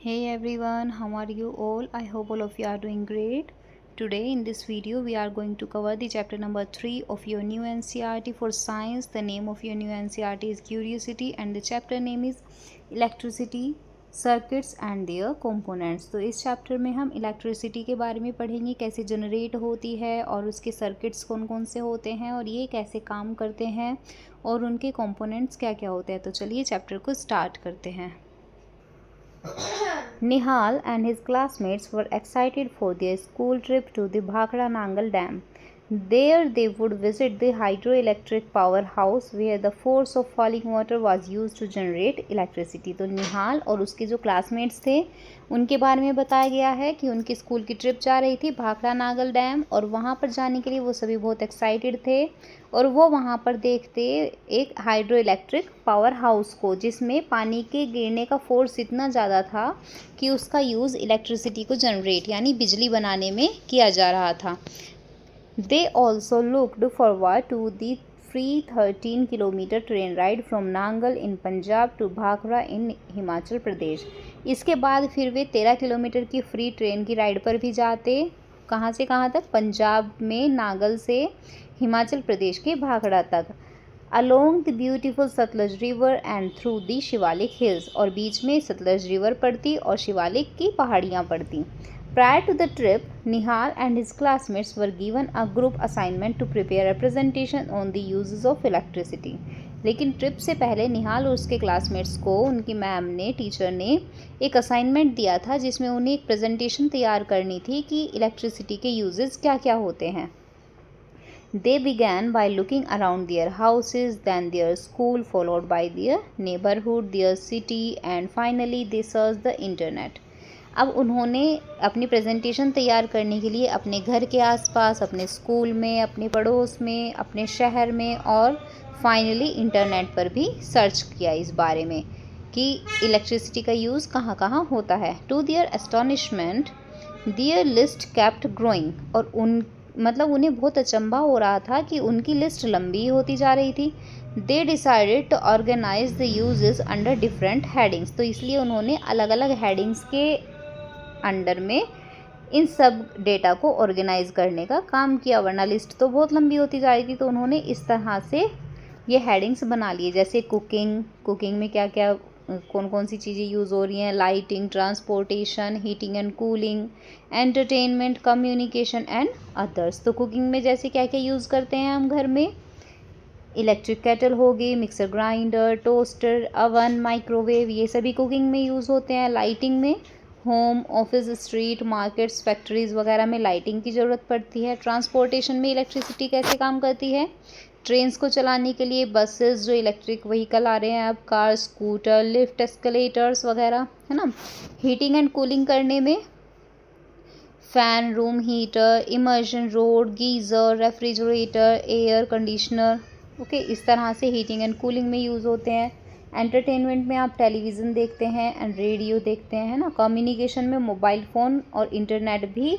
Hey everyone, how are you all? I hope all of you are doing great. Today in this video we are going to cover the chapter number 3 of your new NCERT for science. The name of your new NCERT is Curiosity and the chapter name is Electricity, Circuits and their Components. तो इस chapter में हम electricity के बारे में पढ़ेंगे, कैसे generate होती है और उसके सर्किट्स कौन कौन से होते हैं और ये कैसे काम करते हैं और उनके कंपोनेंट्स क्या क्या होते हैं। तो चलिए चैप्टर को स्टार्ट करते हैं। Nihal and his classmates were excited for their school trip to the Bhakra Nangal Dam. There they would visit the hydroelectric powerhouse where the force of falling water was used to generate electricity. तो निहाल और उसके जो classmates थे उनके बारे में बताया गया है कि उनके स्कूल की ट्रिप जा रही थी भाखड़ा नागल डैम और वहाँ पर जाने के लिए वो सभी बहुत एक्साइटेड थे और वो वहाँ पर देखते एक हाइड्रो इलेक्ट्रिक पावर हाउस को जिसमें पानी के गिरने का फोर्स इतना ज़्यादा था कि उसका यूज़ इलेक्ट्रिसिटी को जनरेट यानी बिजली बनाने में किया जा रहा था। They also looked forward to the free 13-kilometer train ride from Nangal in Punjab to Bhakra in Himachal Pradesh. इसके बाद फिर वे 13 किलोमीटर की फ्री ट्रेन की राइड पर भी जाते। कहाँ से कहाँ तक? पंजाब में नागल से हिमाचल प्रदेश के भाखड़ा तक। Along the beautiful Sutlej river and through the Shivalik hills और बीच में सतलज रिवर पड़ती और शिवालिक की पहाड़ियाँ पड़ती। Prior to the trip, Nihal and his classmates were given a group assignment to prepare a presentation on the uses of electricity. लेकिन trip से पहले निहाल और उसके क्लासमेट्स को उनकी मैम ने टीचर ने एक असाइनमेंट दिया था जिसमें उन्हें एक प्रेजेंटेशन तैयार करनी थी कि इलेक्ट्रिसिटी के यूजेस क्या क्या होते हैं। They began by looking around their houses, then their school, followed by their neighborhood, their city, and finally they searched the internet. अब उन्होंने अपनी प्रेजेंटेशन तैयार करने के लिए अपने घर के आसपास, अपने स्कूल में, अपने पड़ोस में, अपने शहर में और फाइनली इंटरनेट पर भी सर्च किया इस बारे में कि इलेक्ट्रिसिटी का यूज़ कहाँ कहाँ होता है। To their astonishment their list kept growing और उन्हें बहुत अचंभा हो रहा था कि उनकी लिस्ट लंबी होती जा रही थी। They decided to organise the uses under different headings. तो इसलिए उन्होंने अलग अलग हेडिंग्स के अंडर में इन सब डेटा को ऑर्गेनाइज करने का काम किया, वरना लिस्ट तो बहुत लंबी होती जा रही थी। तो उन्होंने इस तरह से ये हेडिंग्स बना लिए, जैसे कुकिंग में क्या क्या कौन कौन सी चीज़ें यूज़ हो रही हैं, lighting, transportation, heating and cooling, entertainment, communication and others. तो कुकिंग में जैसे क्या क्या यूज़ करते हैं हम घर में, इलेक्ट्रिक केटल होगी, mixer grinder, toaster, oven, microwave, ये सभी कुकिंग में यूज़ होते हैं। लाइटिंग में home, office, street, markets, factories वगैरह में लाइटिंग की ज़रूरत पड़ती है। ट्रांसपोर्टेशन में इलेक्ट्रिसिटी कैसे काम करती है? ट्रेन्स को चलाने के लिए बसेस, जो इलेक्ट्रिक व्हीकल आ रहे हैं अब, कार, स्कूटर, लिफ्ट, एस्केलेटर्स वगैरह, है ना। हीटिंग एंड कूलिंग करने में fan, room heater, immersion road, geyser, refrigerator, air conditioner, okay, इस तरह से हीटिंग एंड कूलिंग में यूज़ होते हैं। एंटरटेनमेंट में आप टेलीविज़न देखते हैं एंड रेडियो देखते हैं, है ना। कम्युनिकेशन में मोबाइल फ़ोन और इंटरनेट भी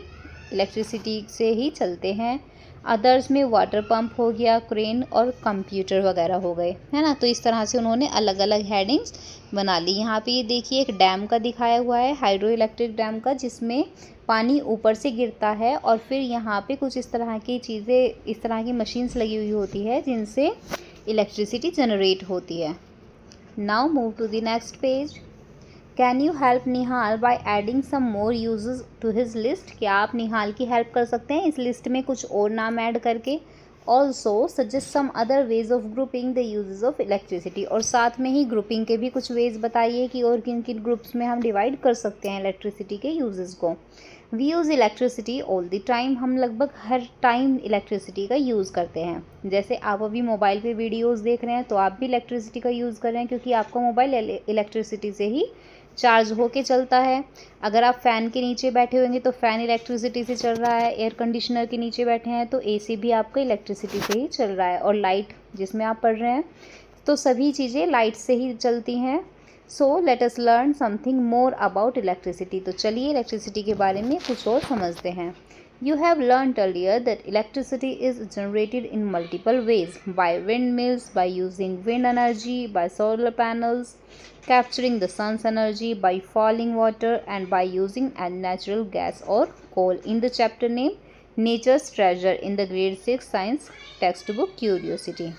इलेक्ट्रिसिटी से ही चलते हैं। अदर्स में वाटर पंप हो गया, क्रेन और कंप्यूटर वगैरह हो गए, है ना। तो इस तरह से उन्होंने अलग अलग हेडिंग्स बना ली। यहाँ पे ये देखिए एक डैम का दिखाया हुआ है, हाइड्रो इलेक्ट्रिक डैम का, जिसमें पानी ऊपर से गिरता है और फिर यहाँ पे कुछ इस तरह की चीज़ें, इस तरह की मशीन्स लगी हुई होती है जिनसे इलेक्ट्रिसिटी जनरेट होती है। Now move to the next page. Can you help Nihal by adding some more uses to his list? क्या आप निहाल की हेल्प कर सकते हैं इस लिस्ट में कुछ और नाम ऐड करके? Also suggest some other ways of grouping the uses of electricity. और साथ में ही ग्रुपिंग के भी कुछ वेज बताइए कि और किन किन ग्रुप्स में हम डिवाइड कर सकते हैं इलेक्ट्रिसिटी के यूजेस को। We use electricity all the time. हम लगभग हर टाइम इलेक्ट्रिसिटी का यूज़ करते हैं। जैसे आप अभी मोबाइल पे वीडियोस देख रहे हैं तो आप भी इलेक्ट्रिसिटी का यूज़ कर रहे हैं क्योंकि आपका मोबाइल इलेक्ट्रिसिटी से ही चार्ज होके चलता है। अगर आप फ़ैन के नीचे बैठे होंगे तो फ़ैन इलेक्ट्रिसिटी से चल रहा है। एयर कंडीशनर के नीचे बैठे हैं तो एसी भी आपका इलेक्ट्रिसिटी से ही चल रहा है। और लाइट जिसमें आप पढ़ रहे हैं तो सभी चीज़ें लाइट से ही चलती हैं। So let us learn something more about electricity. तो चलिए इलेक्ट्रिसिटी के बारे में कुछ और समझते हैं। You have learnt earlier that electricity is generated in multiple ways, by windmills, by using wind energy, by solar panels, capturing the sun's energy, by falling water, and by using natural gas or coal in the chapter name Nature's Treasure in the grade 6 science textbook Curiosity।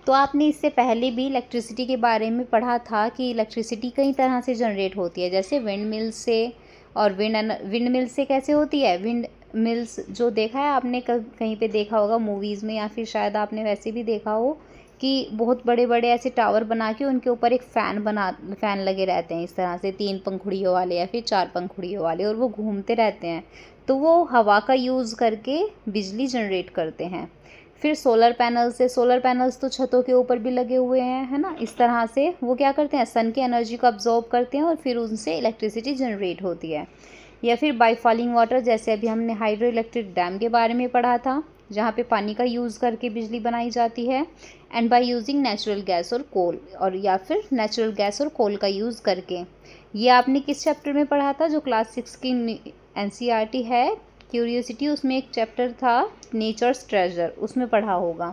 तो आपने इससे पहले भी electricity के बारे में पढ़ा था कि इलेक्ट्रिसिटी कई तरह से जनरेट होती है, जैसे विंड मिल से। और विंड मिल से कैसे होती है? विंड मिल्स जो देखा है आपने, कहीं पे देखा होगा मूवीज़ में, या फिर शायद आपने वैसे भी देखा हो कि बहुत बड़े बड़े ऐसे टावर बना के उनके ऊपर एक फ़ैन लगे रहते हैं, इस तरह से 3 पंखुड़ियों वाले या फिर 4 पंखुड़ियों वाले, और वो घूमते रहते हैं। तो वो हवा का यूज़ करके बिजली जनरेट करते हैं। फिर सोलर पैनल्स तो छतों के ऊपर भी लगे हुए हैं, है ना। इस तरह से वो क्या करते हैं, सन की एनर्जी को अब्जॉर्ब करते हैं और फिर उनसे इलेक्ट्रिसिटी जनरेट होती है। या फिर बाय फॉलिंग वाटर, जैसे अभी हमने हाइड्रो इलेक्ट्रिक डैम के बारे में पढ़ा था, जहाँ पे पानी का यूज़ करके बिजली बनाई जाती है। And by using natural gas और कोल, और या फिर नेचुरल गैस और कोल का यूज़ करके। ये आपने किस चैप्टर में पढ़ा था? जो क्लास 6 की NCERT है क्यूरियोसिटी, उसमें एक चैप्टर था नेचर्स ट्रेजर, उसमें पढ़ा होगा।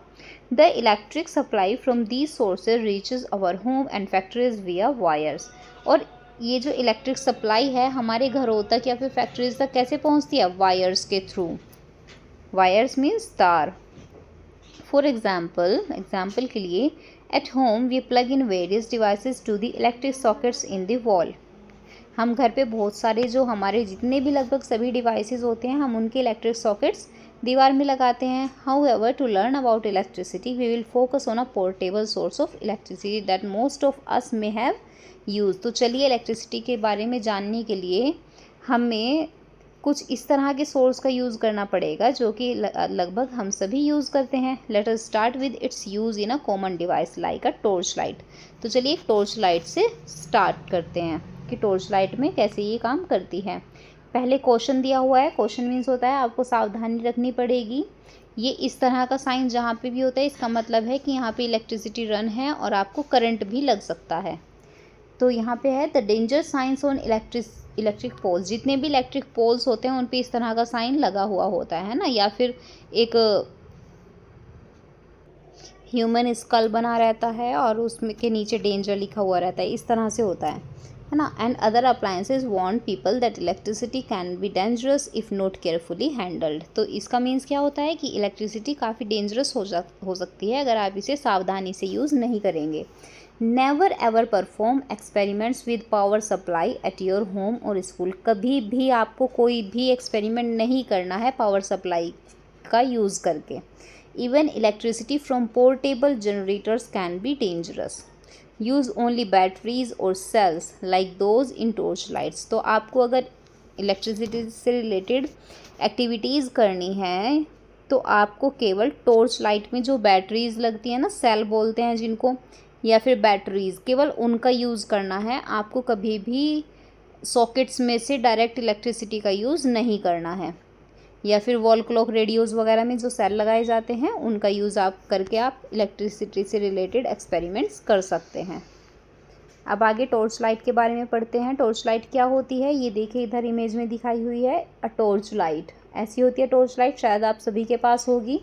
The electric supply from these sources reaches our home and factories विया वायर्स। और ये जो इलेक्ट्रिक सप्लाई है हमारे घरों तक या फिर फैक्ट्रीज तक कैसे पहुंचती है? वायर्स के थ्रू। वायर्स मीन्स तार। फॉर एग्जाम्पल के लिए, at home we plug in various devices to the electric sockets in the wall. हम घर पे बहुत सारे जो हमारे जितने भी लगभग सभी डिवाइसेस होते हैं, हम उनके इलेक्ट्रिक सॉकेट्स दीवार में लगाते हैं। However, to learn about electricity we will focus on a portable source of electricity that most of us may have use. तो चलिए इलेक्ट्रिसिटी के बारे में जानने के लिए हमें कुछ इस तरह के सोर्स का यूज़ करना पड़ेगा जो कि लगभग हम सभी यूज़ करते हैं। Let us start with its use in a common device like a torch light. तो चलिए एक टॉर्च लाइट से स्टार्ट करते हैं कि टॉर्च लाइट में कैसे ये काम करती है। पहले क्वेश्चन दिया हुआ है, क्वेश्चन मीन्स होता है आपको सावधानी रखनी पड़ेगी। ये इस तरह का साइन जहाँ पे भी होता है इसका मतलब है कि यहाँ पे इलेक्ट्रिसिटी रन है और आपको करंट भी लग सकता है। तो यहाँ पे है the danger signs on electric poles. जितने भी इलेक्ट्रिक पोल्स होते हैं उन पे इस तरह का साइन लगा हुआ होता है ना, या फिर एक ह्यूमन स्कल बना रहता है और उसमें के नीचे डेंजर लिखा हुआ रहता है, इस तरह से होता है ना। And other appliances warn people that electricity can be dangerous if not carefully handled. तो इसका मीन्स क्या होता है कि इलेक्ट्रिसिटी काफ़ी डेंजरस हो सकती है अगर आप इसे सावधानी से यूज़ नहीं करेंगे। Never ever perform experiments with power supply at your home और स्कूल। कभी भी आपको कोई भी एक्सपेरिमेंट नहीं करना है पावर सप्लाई का यूज़ करके। Even electricity from portable generators can be dangerous. Use only batteries और cells like those in torch lights. तो आपको अगर इलेक्ट्रिसिटी से रिलेटेड एक्टिविटीज़ करनी है तो आपको केवल टॉर्च लाइट में जो बैटरीज लगती है ना, सेल बोलते हैं जिनको, या फिर बैटरीज, केवल उनका यूज़ करना है। आपको कभी भी सॉकेट्स में से डायरेक्ट इलेक्ट्रिसिटी का यूज़ नहीं करना है, या फिर वॉल क्लॉक रेडियोज़ वगैरह में जो सेल लगाए जाते हैं उनका यूज़ आप करके आप इलेक्ट्रिसिटी से रिलेटेड एक्सपेरिमेंट्स कर सकते हैं। अब आगे टॉर्च लाइट के बारे में पढ़ते हैं। टॉर्च लाइट क्या होती है ये देखिए, इधर इमेज में दिखाई हुई है अ टॉर्च लाइट। ऐसी होती है टॉर्च लाइट, शायद आप सभी के पास होगी।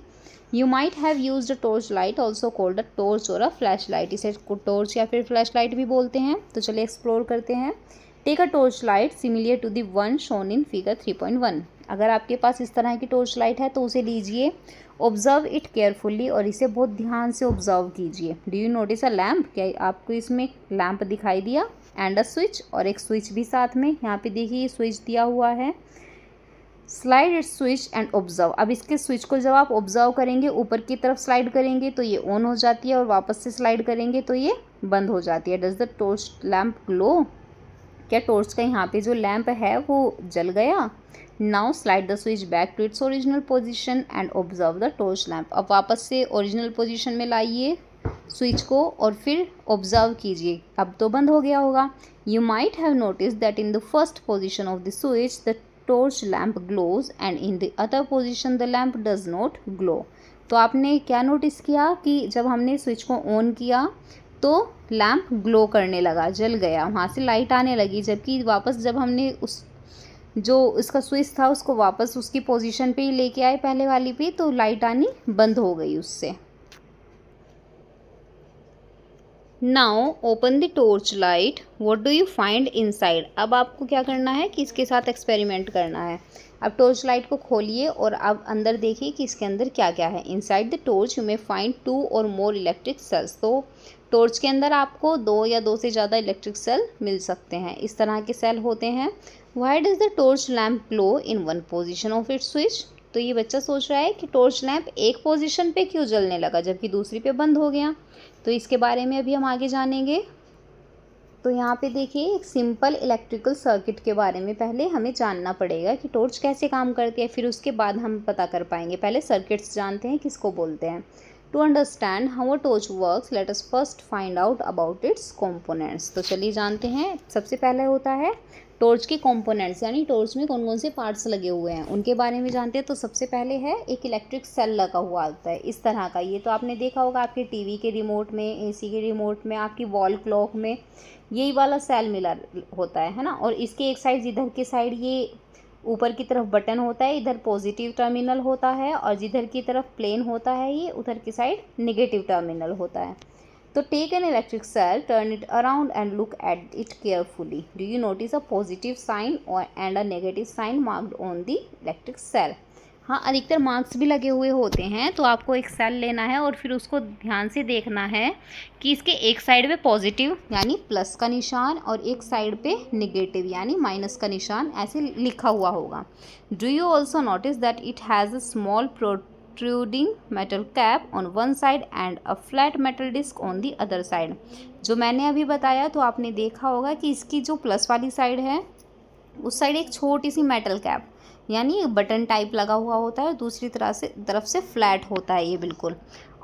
You might have used a torch light also called a torch और अ फ्लैश लाइट। इसे टॉर्च या फिर फ्लैश लाइट भी बोलते हैं। तो चलिए एक्सप्लोर करते हैं। Take a torch light similar to the one shown in figure 3.1। अगर आपके पास इस तरह की टॉर्च लाइट है तो उसे लीजिए, ऑब्जर्व इट केयरफुली, और इसे बहुत ध्यान से ऑब्जर्व कीजिए। Do you notice a lamp? क्या आपको इसमें लैम्प दिखाई दिया? एंड अ स्विच, और एक स्विच भी साथ में। यहाँ पे देखिए स्विच दिया हुआ है। Slide it switch and observe. अब इसके स्विच को जब आप ऑब्जर्व करेंगे, ऊपर की तरफ स्लाइड करेंगे तो ये ऑन हो जाती है और वापस से स्लाइड करेंगे तो ये बंद हो जाती है। Does the torch lamp glow? क्या टॉर्च का यहाँ पे जो लैम्प है वो जल गया? Now slide the switch back to its original position and observe the torch lamp. अब वापस से ओरिजिनल पोजिशन में लाइए स्विच को और फिर ऑब्जर्व कीजिए, अब तो बंद हो गया होगा। You might have notice that in the first position of the switch the torch lamp glows and in the other position the lamp does not glow. तो आपने क्या नोटिस किया कि जब हमने स्विच को ऑन किया तो लैम्प ग्लो करने लगा, जल गया, वहाँ से लाइट आने लगी, जबकि वापस जब हमने उस जो इसका स्विच था उसको वापस उसकी पोजीशन पे ही लेके आए पहले वाली पे, तो लाइट आनी बंद हो गई उससे। Now open the torch light, what do you find inside. अब आपको क्या करना है कि इसके साथ एक्सपेरिमेंट करना है। अब टॉर्च लाइट को खोलिए और अब अंदर देखिए कि इसके अंदर क्या क्या है। Inside the torch you may find 2 और मोर इलेक्ट्रिक सेल्स। तो टॉर्च के अंदर आपको 2 या 2 से ज़्यादा इलेक्ट्रिक सेल मिल सकते हैं। इस तरह के सेल होते हैं। Why does the torch lamp glow in one position of its switch. तो ये बच्चा सोच रहा है कि टॉर्च लैम्प एक पोजीशन पे क्यों जलने लगा जबकि दूसरी पे बंद हो गया। तो इसके बारे में अभी हम आगे जानेंगे। तो यहाँ पे देखिए एक सिंपल इलेक्ट्रिकल सर्किट के बारे में पहले हमें जानना पड़ेगा कि टॉर्च कैसे काम करती है, फिर उसके बाद हम पता कर पाएंगे। पहले सर्किट्स जानते हैं किसको बोलते हैं। To understand how a torch works let us first find out about its components. तो चलिए जानते हैं। सबसे पहले होता है टॉर्च के कंपोनेंट्स, यानी टॉर्च में कौन कौन से पार्ट्स लगे हुए हैं उनके बारे में जानते हैं। तो सबसे पहले है एक इलेक्ट्रिक सेल लगा हुआ होता है इस तरह का। ये तो आपने देखा होगा आपके टीवी के रिमोट में, एसी के रिमोट में, आपकी वॉल क्लॉक में यही वाला सेल मिला होता है ना। और इसके एक साइड इधर की साइड ये ऊपर की तरफ बटन होता है, इधर पॉजिटिव टर्मिनल होता है, और जिधर की तरफ प्लेन होता है ये उधर की साइड नेगेटिव टर्मिनल होता है। तो take an electric cell, turn it around and look at it carefully. Do you notice a positive sign and a negative sign marked on the electric cell. हाँ, अधिकतर मार्क्स भी लगे हुए होते हैं। तो आपको एक सेल लेना है और फिर उसको ध्यान से देखना है कि इसके एक साइड पे पॉजिटिव यानी प्लस का निशान और एक साइड पे नेगेटिव यानी माइनस का निशान ऐसे लिखा हुआ होगा। Do you also notice that it has a small protruding metal cap on one side and a flat metal disc on the other side. जो मैंने अभी बताया तो आपने देखा होगा कि इसकी जो प्लस वाली साइड है उस साइड एक छोटी सी मेटल कैप यानी बटन टाइप लगा हुआ होता है, दूसरी तरफ से फ्लैट होता है ये बिल्कुल।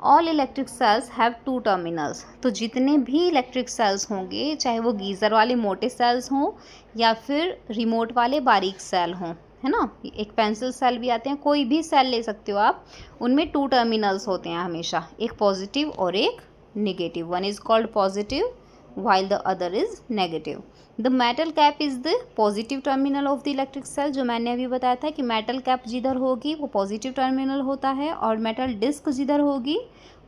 All electric cells have 2 terminals. तो जितने भी इलेक्ट्रिक सेल्स होंगे, चाहे वो गीज़र वाले मोटे सेल्स हों या फिर रिमोट वाले बारीक सेल हों, है ना, एक पेंसिल सेल भी आते हैं, कोई भी सेल ले सकते हो आप, उनमें 2 टर्मिनल्स होते हैं हमेशा, एक पॉजिटिव और एक negative. One is called positive while the other is negative. The metal cap is the positive terminal of the electric cell। जो मैंने अभी बताया था कि मेटल कैप जिधर होगी वो पॉजिटिव टर्मिनल होता है और मेटल डिस्क जिधर होगी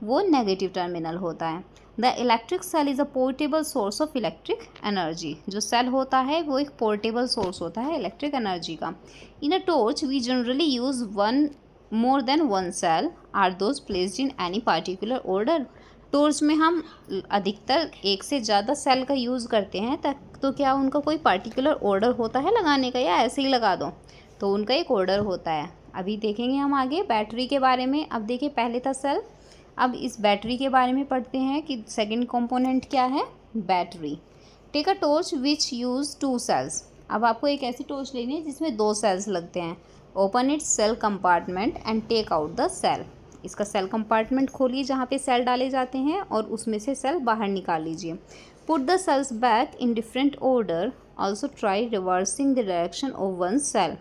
वो नेगेटिव टर्मिनल होता है। The electric cell is a portable source of electric energy. जो सेल होता है वो एक पोर्टेबल सोर्स होता है इलेक्ट्रिक एनर्जी का। In a torch we generally use more than one cell। Are those placed in any particular order. Torch में हम अधिकतर एक से ज़्यादा सेल का यूज़ करते हैं तो क्या उनका कोई पार्टिकुलर ऑर्डर होता है लगाने का या ऐसे ही लगा दो। तो उनका एक ऑर्डर होता है। अभी देखेंगे हम आगे बैटरी के बारे में। अब देखिए पहले था सेल, अब इस बैटरी के बारे में पढ़ते हैं कि सेकंड कंपोनेंट क्या है, battery. Take a torch which use 2 cells. अब आपको एक ऐसी टॉर्च लेनी है जिसमें 2 सेल्स लगते हैं। Open its cell compartment and take out the cell. इसका सेल कंपार्टमेंट खोलिए जहाँ पे सेल डाले जाते हैं और उसमें से सेल बाहर निकाल लीजिए। Put the cells back in different order, also try reversing the direction of one cell.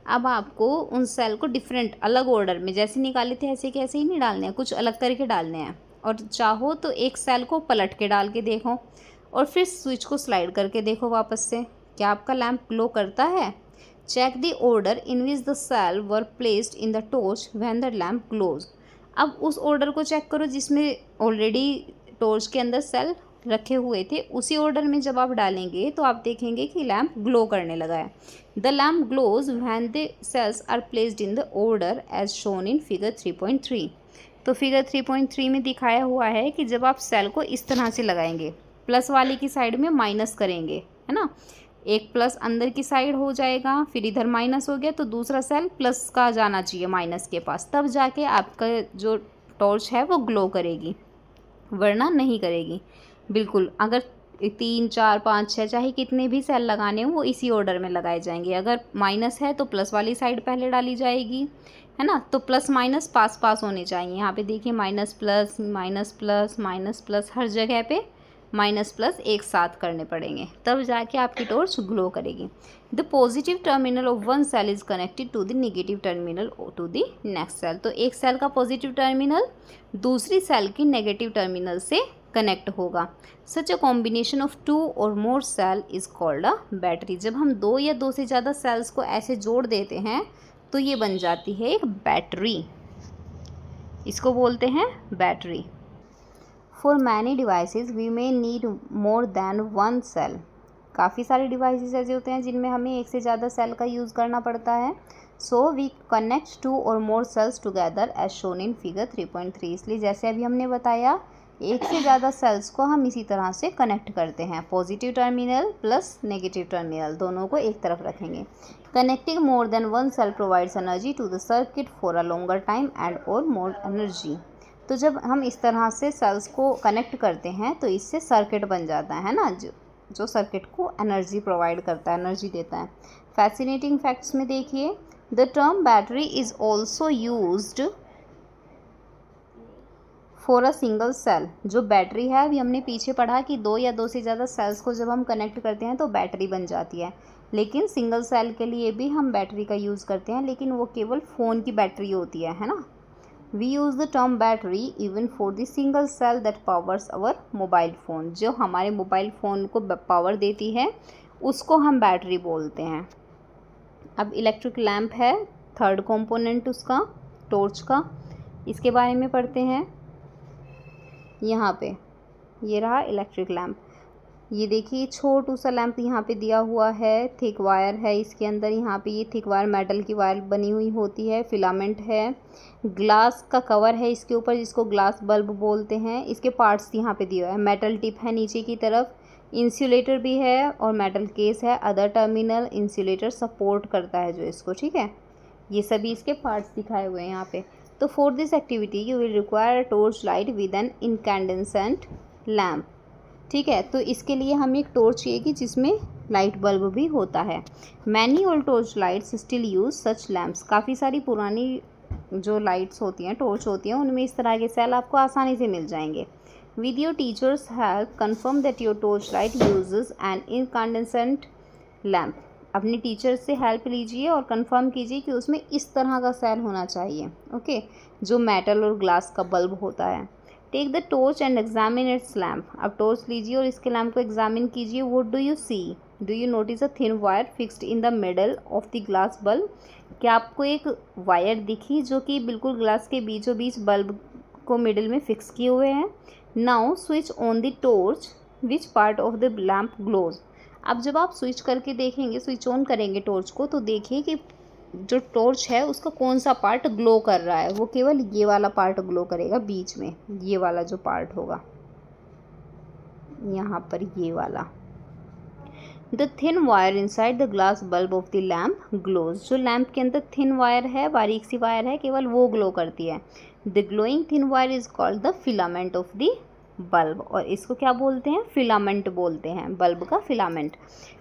अब आपको उन सेल को डिफरेंट अलग ऑर्डर में जैसे निकाले थे ऐसे के ऐसे ही नहीं डालने हैं, कुछ अलग करके डालने हैं। और चाहो तो एक सेल को पलट के डाल के देखो और फिर स्विच को स्लाइड करके देखो वापस से, क्या आपका लैम्प ग्लो करता है। Check the order in which the cell were placed in the torch when the lamp glows. अब उस ऑर्डर को चेक करो जिसमें ऑलरेडी टॉर्च के अंदर सेल रखे हुए थे, उसी ऑर्डर में जब आप डालेंगे तो आप देखेंगे कि लैम्प ग्लो करने लगा है। The lamp glows when the cells are placed in the order as shown in figure 3.3। तो फिगर 3.3 में दिखाया हुआ है कि जब आप सेल को इस तरह से लगाएंगे, प्लस वाले की साइड में माइनस करेंगे, है ना, एक प्लस अंदर की साइड हो जाएगा, फिर इधर माइनस हो गया तो दूसरा सेल प्लस का जाना चाहिए माइनस के पास, तब जाके आपका जो टॉर्च है वो ग्लो करेगी, वरना नहीं करेगी बिल्कुल। अगर 3 4 5 6 चाहे कितने भी सेल लगाने हो वो इसी ऑर्डर में लगाए जाएंगे। अगर माइनस है तो प्लस वाली साइड पहले डाली जाएगी, है ना, तो प्लस माइनस पास पास होने चाहिए। यहाँ पे देखिए minus plus minus plus minus plus, हर जगह पे माइनस प्लस एक साथ करने पड़ेंगे, तब जाके आपकी टॉर्च ग्लो करेगी। The positive terminal of one cell is connected to the negative terminal to the next cell. तो एक सेल का पॉजिटिव टर्मिनल दूसरी सेल की नेगेटिव टर्मिनल से कनेक्ट होगा। सच अ कॉम्बिनेशन ऑफ 2 और more cell is called a battery. जब हम 2 या 2 से ज़्यादा सेल्स को ऐसे जोड़ देते हैं तो ये बन जाती है एक बैटरी, इसको बोलते हैं battery. For many devices we may need more than 1 cell. काफ़ी सारे डिवाइसेस ऐसे होते हैं जिनमें हमें एक से ज़्यादा सेल का यूज़ करना पड़ता है। सो वी कनेक्ट 2 और more cells together as shown in figure 3.3। इसलिए जैसे अभी हमने बताया, एक से ज़्यादा सेल्स को हम इसी तरह से कनेक्ट करते हैं। Positive terminal plus negative terminal दोनों को एक तरफ रखेंगे। Connecting more than 1 cell provides energy to the circuit for a longer time and और मोर एनर्जी। तो जब हम इस तरह से सेल्स को कनेक्ट करते हैं तो इससे सर्किट बन जाता है ना, जो सर्किट को एनर्जी प्रोवाइड करता है, एनर्जी देता है। फैसिनेटिंग फैक्ट्स में देखिए, the term battery is also used for a single cell. जो बैटरी है, अभी हमने पीछे पढ़ा कि 2 या 2 से ज़्यादा सेल्स को जब हम कनेक्ट करते हैं तो बैटरी बन जाती है। लेकिन सिंगल सेल के लिए भी हम बैटरी का यूज़ करते हैं, लेकिन वो केवल फ़ोन की बैटरी होती है ना। We use the term battery even for the single cell that powers our mobile phone. जो हमारे मोबाइल फ़ोन को पावर देती है उसको हम बैटरी बोलते हैं। अब इलेक्ट्रिक लैम्प है, थर्ड कंपोनेंट उसका, टॉर्च का, इसके बारे में पढ़ते हैं। यहाँ पे ये रहा इलेक्ट्रिक लैम्प। ये देखिए छोटू सा लैम्प यहाँ पे दिया हुआ है, थिक वायर है इसके अंदर। यहाँ पे ये थिक वायर मेटल की वायर बनी हुई होती है, फिलामेंट है, ग्लास का कवर है इसके ऊपर जिसको ग्लास बल्ब बोलते हैं। इसके पार्ट्स यहाँ पे दिया हुआ है, मेटल टिप है नीचे की तरफ, इंसुलेटर भी है और मेटल केस है। अदर टर्मिनल इंसुलेटर सपोर्ट करता है जो इसको, ठीक है। ये सभी इसके पार्ट्स दिखाए हुए हैं यहाँ पे। तो for this activity you will require a torch light with an incandescent lamp, ठीक है। तो इसके लिए हमें एक टॉर्च चाहिए कि जिसमें लाइट बल्ब भी होता है। Many old torch lights still use such lamps. काफ़ी सारी पुरानी जो लाइट्स होती हैं, टॉर्च होती हैं, उनमें इस तरह के सेल आपको आसानी से मिल जाएंगे। With your teacher's help confirm that your torch light uses an incandescent lamp. अपने टीचर से हेल्प लीजिए और कंफर्म कीजिए कि उसमें इस तरह का सेल होना चाहिए, ओके, जो मेटल और ग्लास का बल्ब होता है। Take the torch and examine its lamp. अब टॉर्च लीजिए और इसके लैम्प को एग्जामिन कीजिए। What do you see? Do you notice a thin wire fixed in the middle of the glass bulb? क्या आपको एक वायर दिखी जो कि बिल्कुल ग्लास के बीचों बीच बल्ब को मिडिल में फिक्स किए हुए हैं? Now switch on the torch, which part of the lamp glows? अब जब आप स्विच करके देखेंगे, स्विच ऑन करेंगे टॉर्च को, तो देखिए कि जो टॉर्च है उसका कौन सा पार्ट ग्लो कर रहा है। वो केवल ये वाला पार्ट ग्लो करेगा, बीच में ये वाला जो पार्ट होगा यहाँ पर, ये वाला। The thin wire inside the glass bulb of the lamp glows. जो लैम्प के अंदर थिन वायर है, बारीक सी वायर है, केवल वो ग्लो करती है। The glowing thin wire is called the filament of the bulb. और इसको क्या बोलते हैं? फिलामेंट बोलते हैं, बल्ब का filament.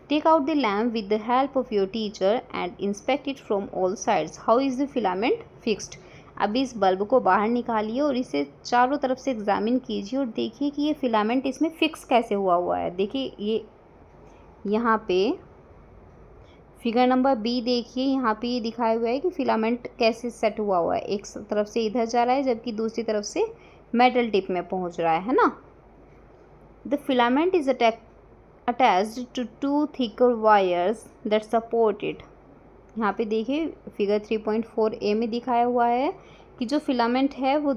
Take out the lamp with the help of your teacher and inspect it from all sides. How is the filament fixed? अभी इस बल्ब को बाहर निकालिए और इसे चारों तरफ से एग्जामिन कीजिए और देखिए कि ये फिलामेंट इसमें फिक्स कैसे हुआ है। देखिए ये यहाँ पे फिगर नंबर बी देखिए, यहाँ पे ये दिखाया हुआ है कि फिलामेंट कैसे सेट हुआ है। एक तरफ से इधर जा रहा है जबकि दूसरी तरफ से मेटल टिप में पहुँच रहा है ना। The filament is attached to 2 thicker wires that support it. यहाँ पे देखिए फिगर 3.4a में दिखाया हुआ है कि जो फिलामेंट है वो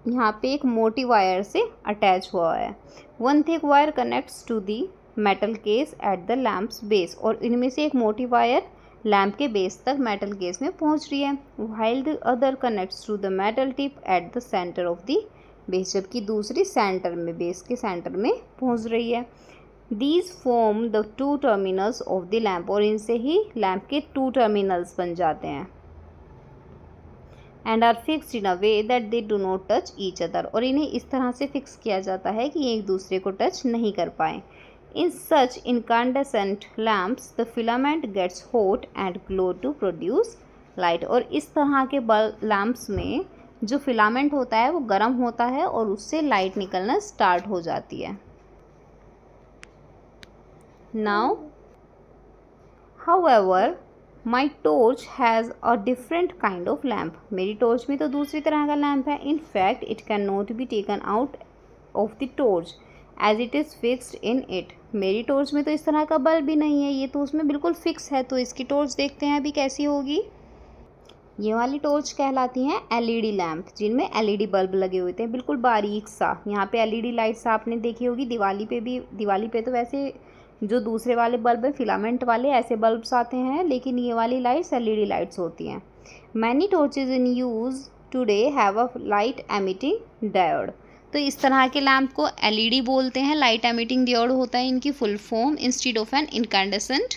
यहाँ पे एक मोटी वायर से अटैच हुआ है। 1 thick wire connects to the metal case at the lamp's base. और इनमें से एक मोटी वायर लैम्प के बेस तक मेटल केस में पहुँच रही है। While the other connects to the metal tip at the centre of the base. जबकि दूसरी सेंटर में, बेस के सेंटर में पहुँच रही है। These form the 2 terminals of the lamp। और इनसे ही लैम्प के 2 टर्मिनल्स बन जाते हैं। And are fixed in a way that they do not touch each other। और इन्हें इस तरह से फिक्स किया जाता है कि एक दूसरे को टच नहीं कर पाए। In such incandescent lamps, the filament gets hot and glow to produce light। और इस तरह के लैम्प्स में जो फिलामेंट होता है वो गर्म होता है और उससे लाइट निकलना स्टार्ट हो जाती है। Now, however, my torch has a different kind of lamp। मेरी टॉर्च में तो दूसरी तरह का लैम्प है। In fact, it cannot be taken out of the torch as it is fixed in it. मेरी टॉर्च में तो इस तरह का बल्ब भी नहीं है, ये तो उसमें बिल्कुल फिक्स है। तो इसकी टॉर्च देखते हैं अभी कैसी होगी। ये वाली टॉर्च कहलाती हैं एलईडी लैम्प, जिनमें एलईडी बल्ब लगे होते हैं बिल्कुल बारीक सा। यहाँ पे एलईडी लाइट्स आपने देखी होगी दिवाली पे भी। दिवाली पे तो वैसे जो दूसरे वाले बल्ब है फिलामेंट वाले ऐसे बल्ब्स आते हैं, लेकिन ये वाली लाइट्स एलईडी लाइट्स होती हैं। Many torches in use today have a light emitting diode. तो इस तरह के लैम्प को एलईडी बोलते हैं। लाइट एमिटिंग डायोड होता है इनकी full form, instead of an incandescent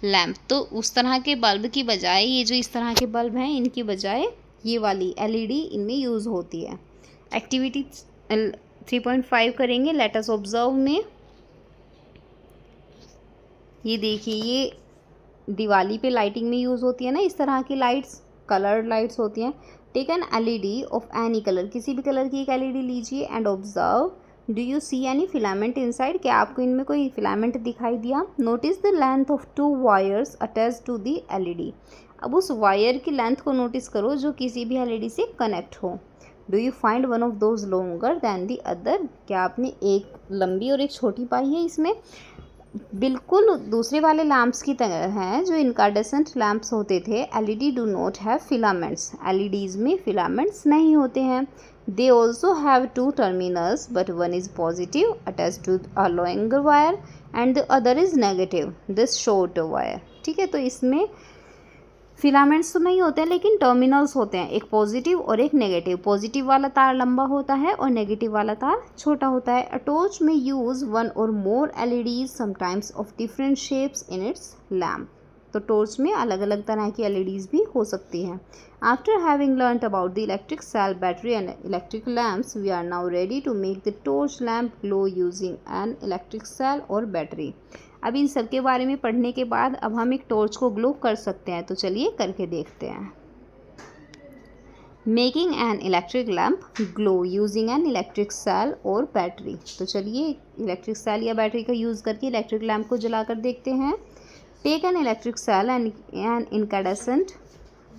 lamp. तो उस तरह के बल्ब की बजाय ये जो इस तरह के बल्ब हैं इनकी बजाय ये वाली एलईडी इनमें यूज़ होती है। एक्टिविटी 3.5 करेंगे, लेट अस ऑब्जर्व में। ये देखिए, ये दिवाली पे लाइटिंग में यूज़ होती है ना इस तरह की लाइट्स, कलर्ड लाइट्स होती हैं। Take an LED of any colour, किसी भी कलर की एक एलईडी लीजिए and observe do you see any filament inside, क्या आपको इनमें कोई फिलामेंट दिखाई दिया। Notice the length of 2 wires attach to the LED. अब उस वायर की लेंथ को नोटिस करो जो किसी भी एलईडी से कनेक्ट हो। Do you find one of those longer than the other, क्या आपने एक लंबी और एक छोटी पाई है इसमें। बिल्कुल दूसरे वाले लैम्प्स की तरह हैं जो इनकैंडेसेंट लैम्प्स होते थे। LED do not have filaments, LEDs में फिलामेंट्स नहीं होते हैं। They also have 2 terminals but one is positive attach to a longer wire and the other is negative this short wire. ठीक है, तो इसमें फिलामेंट्स तो नहीं होते हैं लेकिन टर्मिनल्स होते हैं, एक पॉजिटिव और एक नेगेटिव। पॉजिटिव वाला तार लंबा होता है और नेगेटिव वाला तार छोटा होता है। अ टॉर्च में यूज़ 1 और more LEDs sometimes of different shapes in its lamp. तो टॉर्च में अलग अलग तरह की एलईडीज भी हो सकती हैं। After having learned about the electric cell, battery and electric lamps, we are now ready to make the torch lamp glow using an electric cell और बैटरी। अब इन सब के बारे में पढ़ने के बाद अब हम एक टॉर्च को ग्लो कर सकते हैं, तो चलिए करके देखते हैं। Making an electric lamp glow using an electric cell और बैटरी। तो चलिए इलेक्ट्रिक सेल या बैटरी का यूज़ करके इलेक्ट्रिक लैम्प को जलाकर देखते हैं। Take an electric cell and an incandescent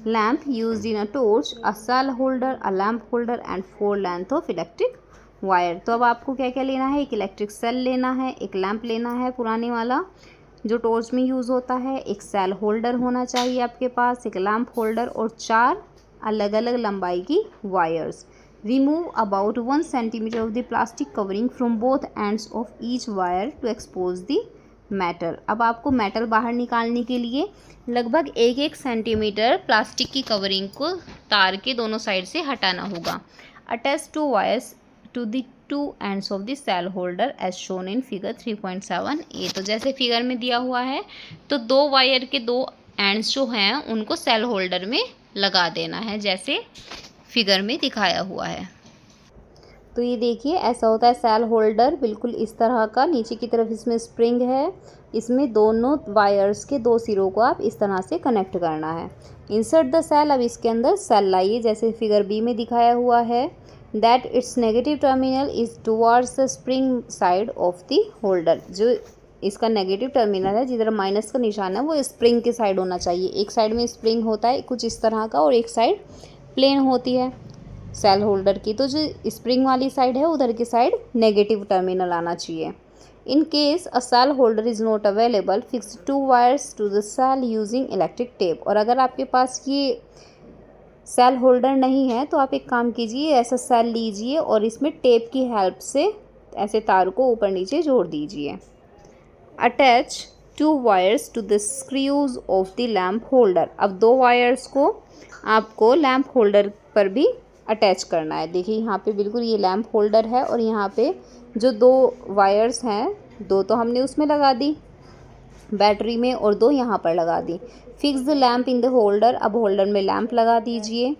lamp used in a torch, a cell holder, a lamp holder and 4 length of electric wire. तो अब आपको क्या क्या लेना है, एक इलेक्ट्रिक सेल लेना है, एक लैंप लेना है पुराने वाला जो टॉर्च में यूज़ होता है, एक सेल होल्डर होना चाहिए आपके पास, एक लैंप होल्डर और 4 अलग अलग लंबाई की wires. Remove about 1 centimetre of the plastic covering from both ends of each wire to expose the metal. अब आपको मेटल बाहर निकालने के लिए लगभग 1-1 सेंटीमीटर प्लास्टिक की कवरिंग को तार के दोनों साइड से हटाना होगा। Attach 2 wires to the 2 ends of the cell holder as shown in figure 3.7a। तो जैसे फिगर में दिया हुआ है तो 2 वायर के 2 एंड्स जो हैं उनको सेल होल्डर में लगा देना है जैसे फिगर में दिखाया हुआ है। तो ये देखिए ऐसा होता है सेल होल्डर, बिल्कुल इस तरह का। नीचे की तरफ इसमें स्प्रिंग है, इसमें दोनों वायर्स के 2 सिरों को आप इस तरह से कनेक्ट करना है। इंसर्ट द सेल, अब इसके अंदर सेल लाइए जैसे फिगर बी में दिखाया हुआ है। that its negative terminal is towards the spring side of the holder। जो इसका नेगेटिव टर्मिनल है जिधर माइनस का निशान है वो स्प्रिंग के साइड होना चाहिए। एक साइड में स्प्रिंग होता है कुछ इस तरह का और एक साइड प्लेन होती है सेल होल्डर की। तो जो स्प्रिंग वाली साइड है उधर की साइड नेगेटिव टर्मिनल आना चाहिए। In case a cell holder is not available, fix 2 wires to the cell using electric tape. और अगर आपके पास ये सेल होल्डर नहीं है तो आप एक काम कीजिए, ऐसा सेल लीजिए और इसमें टेप की हेल्प से ऐसे तार को ऊपर नीचे जोड़ दीजिए। Attach 2 wires to the screws of the lamp holder. अब 2 वायर्स को आपको लैम्प होल्डर पर भी अटैच करना है। देखिए यहाँ पे बिल्कुल ये लैम्प होल्डर है और यहाँ पे जो 2 वायर्स हैं 2 तो हमने उसमें लगा दी बैटरी में और 2 यहाँ पर लगा दी। Fix the lamp in the holder, अब होल्डर में लैम्प लगा दीजिए।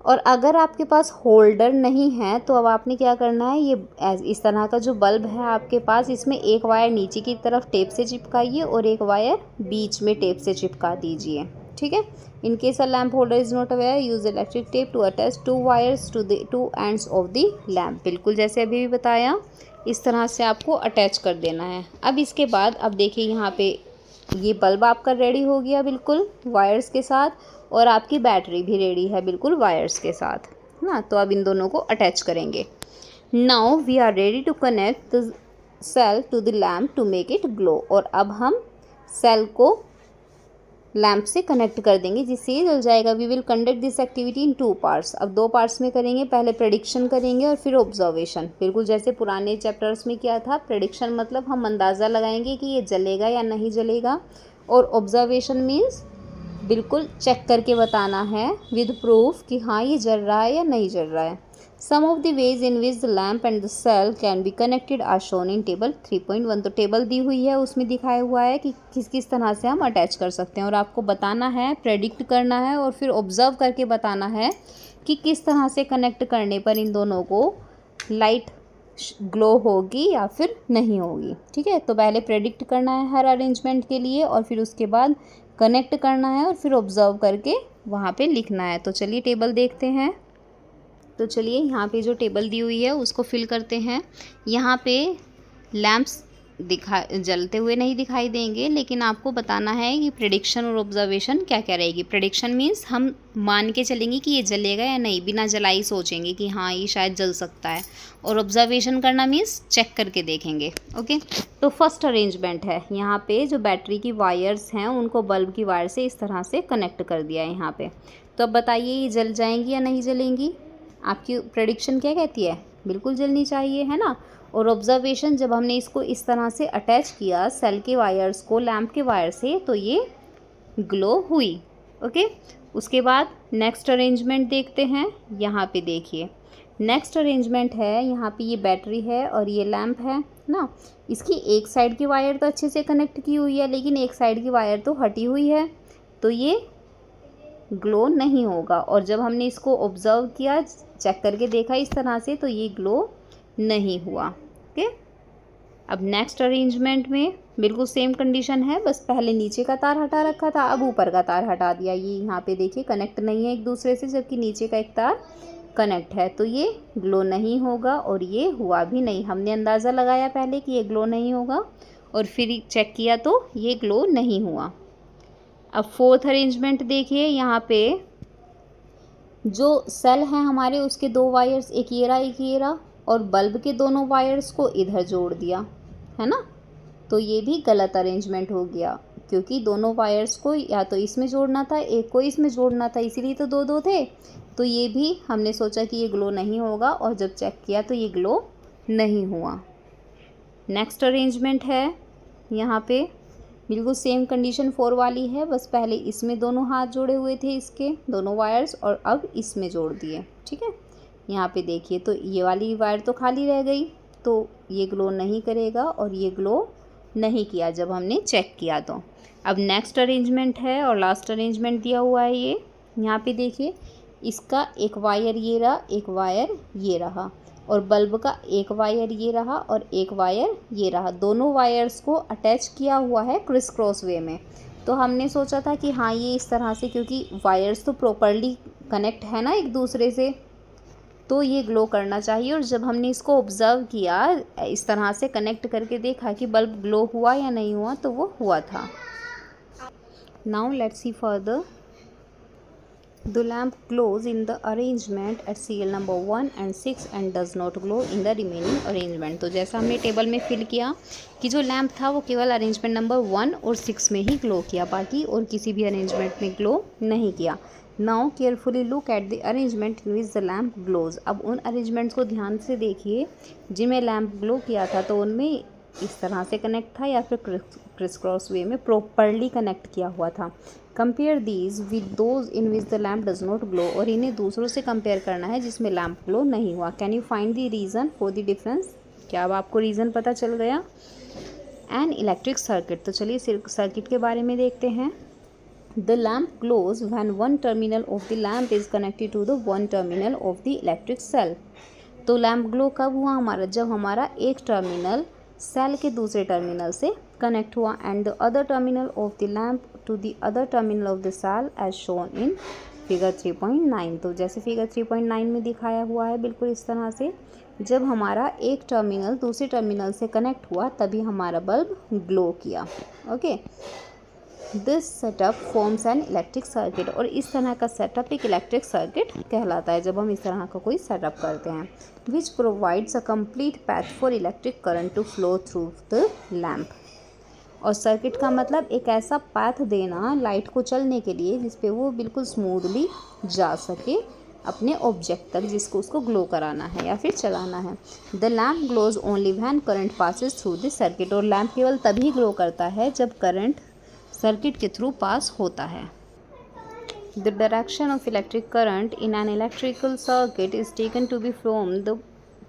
और अगर आपके पास होल्डर नहीं है तो अब आपने क्या करना है, ये इस तरह का जो बल्ब है आपके पास इसमें एक वायर नीचे की तरफ टेप से चिपकाइए और एक वायर बीच में टेप से चिपका दीजिए। ठीक है। In case a lamp holder is not aware, use electric tape to attach 2 wires to the 2 ends of the lamp. बिल्कुल जैसे अभी भी बताया इस तरह से आपको अटैच कर देना है। अब इसके बाद अब देखिए यहाँ पे ये बल्ब आपका रेडी हो गया बिल्कुल वायर्स के साथ और आपकी बैटरी भी रेडी है बिल्कुल वायर्स के साथ ना। तो अब इन दोनों को अटैच करेंगे। Now we are ready to connect the cell to the lamp to make it glow. और अब हम सेल को लैम्प से कनेक्ट कर देंगे जिससे ये जल जाएगा। We will conduct this activity in 2 parts. अब 2 पार्ट्स में करेंगे, पहले प्रेडिक्शन करेंगे और फिर ऑब्जर्वेशन। बिल्कुल जैसे पुराने चैप्टर्स में किया था। प्रेडिक्शन मतलब हम अंदाज़ा लगाएंगे कि ये जलेगा या नहीं जलेगा, और ऑब्जर्वेशन मीन्स बिल्कुल चेक करके बताना है विद प्रूफ कि हाँ ये जल रहा है या नहीं जल रहा है। Some of the ways in which the lamp and the cell can be connected are shown in table 3.1। तो टेबल दी हुई है, उसमें दिखाया हुआ है कि किस किस तरह से हम अटैच कर सकते हैं, और आपको बताना है, प्रेडिक्ट करना है और फिर ऑब्जर्व करके बताना है कि किस तरह से कनेक्ट करने पर इन दोनों को लाइट ग्लो होगी या फिर नहीं होगी। ठीक है, तो पहले प्रेडिक्ट करना है हर अरेंजमेंट के लिए, और फिर उसके बाद कनेक्ट करना है और फिर ऑब्जर्व करके वहाँ पे लिखना है। तो चलिए टेबल देखते हैं। तो चलिए यहाँ पे जो टेबल दी हुई है उसको फिल करते हैं। यहाँ पे लैम्प्स जलते हुए नहीं दिखाई देंगे, लेकिन आपको बताना है कि प्रेडिक्शन और ऑब्जर्वेशन क्या क्या रहेगी। प्रेडिक्शन मीन्स हम मान के चलेंगे कि ये जलेगा या नहीं, बिना जलाई सोचेंगे कि हाँ ये शायद जल सकता है। और ऑब्जर्वेशन करना मीन्स चेक करके देखेंगे। ओके, तो फर्स्ट अरेंजमेंट है, यहाँ पे जो बैटरी की वायर्स हैं उनको बल्ब की वायर से इस तरह से कनेक्ट कर दिया है यहाँ पे। तो अब बताइए ये जल जाएंगी या नहीं जलेंगी। आपकी प्रेडिक्शन क्या कहती है, बिल्कुल जलनी चाहिए, है ना। और ऑब्जर्वेशन, जब हमने इसको इस तरह से अटैच किया सेल के वायर्स को लैम्प के वायर से, तो ये ग्लो हुई। ओके, उसके बाद नेक्स्ट अरेंजमेंट देखते हैं। यहाँ पे देखिए नेक्स्ट अरेंजमेंट है, यहाँ पे ये बैटरी है और ये लैम्प है ना। इसकी एक साइड की वायर तो अच्छे से कनेक्ट की हुई है, लेकिन एक साइड की वायर तो हटी हुई है, तो ये ग्लो नहीं होगा। और जब हमने इसको ऑब्जर्व किया, चेक करके देखा इस तरह से, तो ये ग्लो नहीं हुआ। ओके, अब नेक्स्ट अरेंजमेंट में बिल्कुल सेम कंडीशन है, बस पहले नीचे का तार हटा रखा था, अब ऊपर का तार हटा दिया। ये यहाँ पे देखिए कनेक्ट नहीं है एक दूसरे से, जबकि नीचे का एक तार कनेक्ट है, तो ये ग्लो नहीं होगा और ये हुआ भी नहीं। हमने अंदाज़ा लगाया पहले कि ये ग्लो नहीं होगा और फिर चेक किया तो ये ग्लो नहीं हुआ। अब फोर्थ अरेंजमेंट देखिए, यहाँ पे जो सेल है हमारे उसके 2 वायर्स, एक ये रहा, और बल्ब के दोनों वायर्स को इधर जोड़ दिया, है ना। तो ये भी गलत अरेंजमेंट हो गया, क्योंकि दोनों वायर्स को या तो इसमें जोड़ना था, एक को इसमें जोड़ना था, इसीलिए तो 2-2 थे। तो ये भी हमने सोचा कि ये ग्लो नहीं होगा, और जब चेक किया तो ये ग्लो नहीं हुआ। नेक्स्ट अरेंजमेंट है, यहाँ पे बिल्कुल सेम कंडीशन 4 वाली है, बस पहले इसमें दोनों हाथ जोड़े हुए थे इसके दोनों वायर्स, और अब इसमें जोड़ दिए। ठीक है, यहाँ पे देखिए तो ये वाली वायर तो खाली रह गई, तो ये ग्लो नहीं करेगा और ये ग्लो नहीं किया जब हमने चेक किया तो। अब नेक्स्ट अरेंजमेंट है और लास्ट अरेंजमेंट दिया हुआ है ये। यहाँ पे देखिए इसका एक वायर ये रहा, एक वायर ये रहा, और बल्ब का एक वायर ये रहा और एक वायर ये रहा। दोनों वायर्स को अटैच किया हुआ है क्रिस क्रॉस वे में। तो हमने सोचा था कि हाँ ये इस तरह से, क्योंकि वायर्स तो प्रॉपरली कनेक्ट है ना एक दूसरे से, तो ये ग्लो करना चाहिए। और जब हमने इसको ऑब्ज़र्व किया, इस तरह से कनेक्ट करके देखा कि बल्ब ग्लो हुआ या नहीं हुआ, तो वो हुआ था। Now let's see further. The lamp glows in the arrangement at serial number 1 and 6 and does not glow in the remaining arrangement। तो जैसा हमने टेबल में फिल किया कि जो लैम्प था वो केवल अरेंजमेंट नंबर 1 और 6 में ही ग्लो किया, बाकी और किसी भी अरेंजमेंट में ग्लो नहीं किया। Now carefully look at the arrangement in which the lamp glows. अब उन अरेंजमेंट्स को ध्यान से देखिए जिनमें लैम्प ग्लो किया था, तो उनमें इस तरह से कनेक्ट था या फिर क्रिस क्रॉस वे में प्रॉपरली कनेक्ट किया हुआ था। Compare these with those in which the lamp does not glow. और इन्हें दूसरों से कंपेयर करना है जिसमें लैम्प ग्लो नहीं हुआ। Can you find the reason for the difference. क्या अब आपको रीज़न पता चल गया। An electric circuit. तो चलिए सर्किट के बारे में देखते हैं। The lamp glows when one terminal of the lamp is connected to the one terminal of the electric cell. तो लैम्प ग्लो कब हुआ हमारा, जब हमारा एक टर्मिनल सेल के दूसरे टर्मिनल से कनेक्ट हुआ, and the other terminal of the lamp to the other terminal of the cell as shown in figure 3.9। तो जैसे फिगर 3.9 में दिखाया हुआ है, बिल्कुल इस तरह से जब हमारा एक टर्मिनल दूसरे टर्मिनल से कनेक्ट हुआ तभी हमारा बल्ब ग्लो किया। Okay, this setup forms an electric circuit, और इस तरह का सेटअप एक इलेक्ट्रिक सर्किट कहलाता है जब हम इस तरह का कोई सेटअप करते हैं। Which provides a complete path for electric current to flow through the lamp. और सर्किट का मतलब एक ऐसा पाथ देना लाइट को चलने के लिए जिस पे वो बिल्कुल स्मूथली जा सके अपने ऑब्जेक्ट तक जिसको उसको ग्लो कराना है या फिर चलाना है। The lamp glows only when current passes through the circuit, और लैम्प केवल तभी ग्लो करता है जब करंट सर्किट के थ्रू पास होता है। The direction of electric current in an electrical circuit is taken to be from the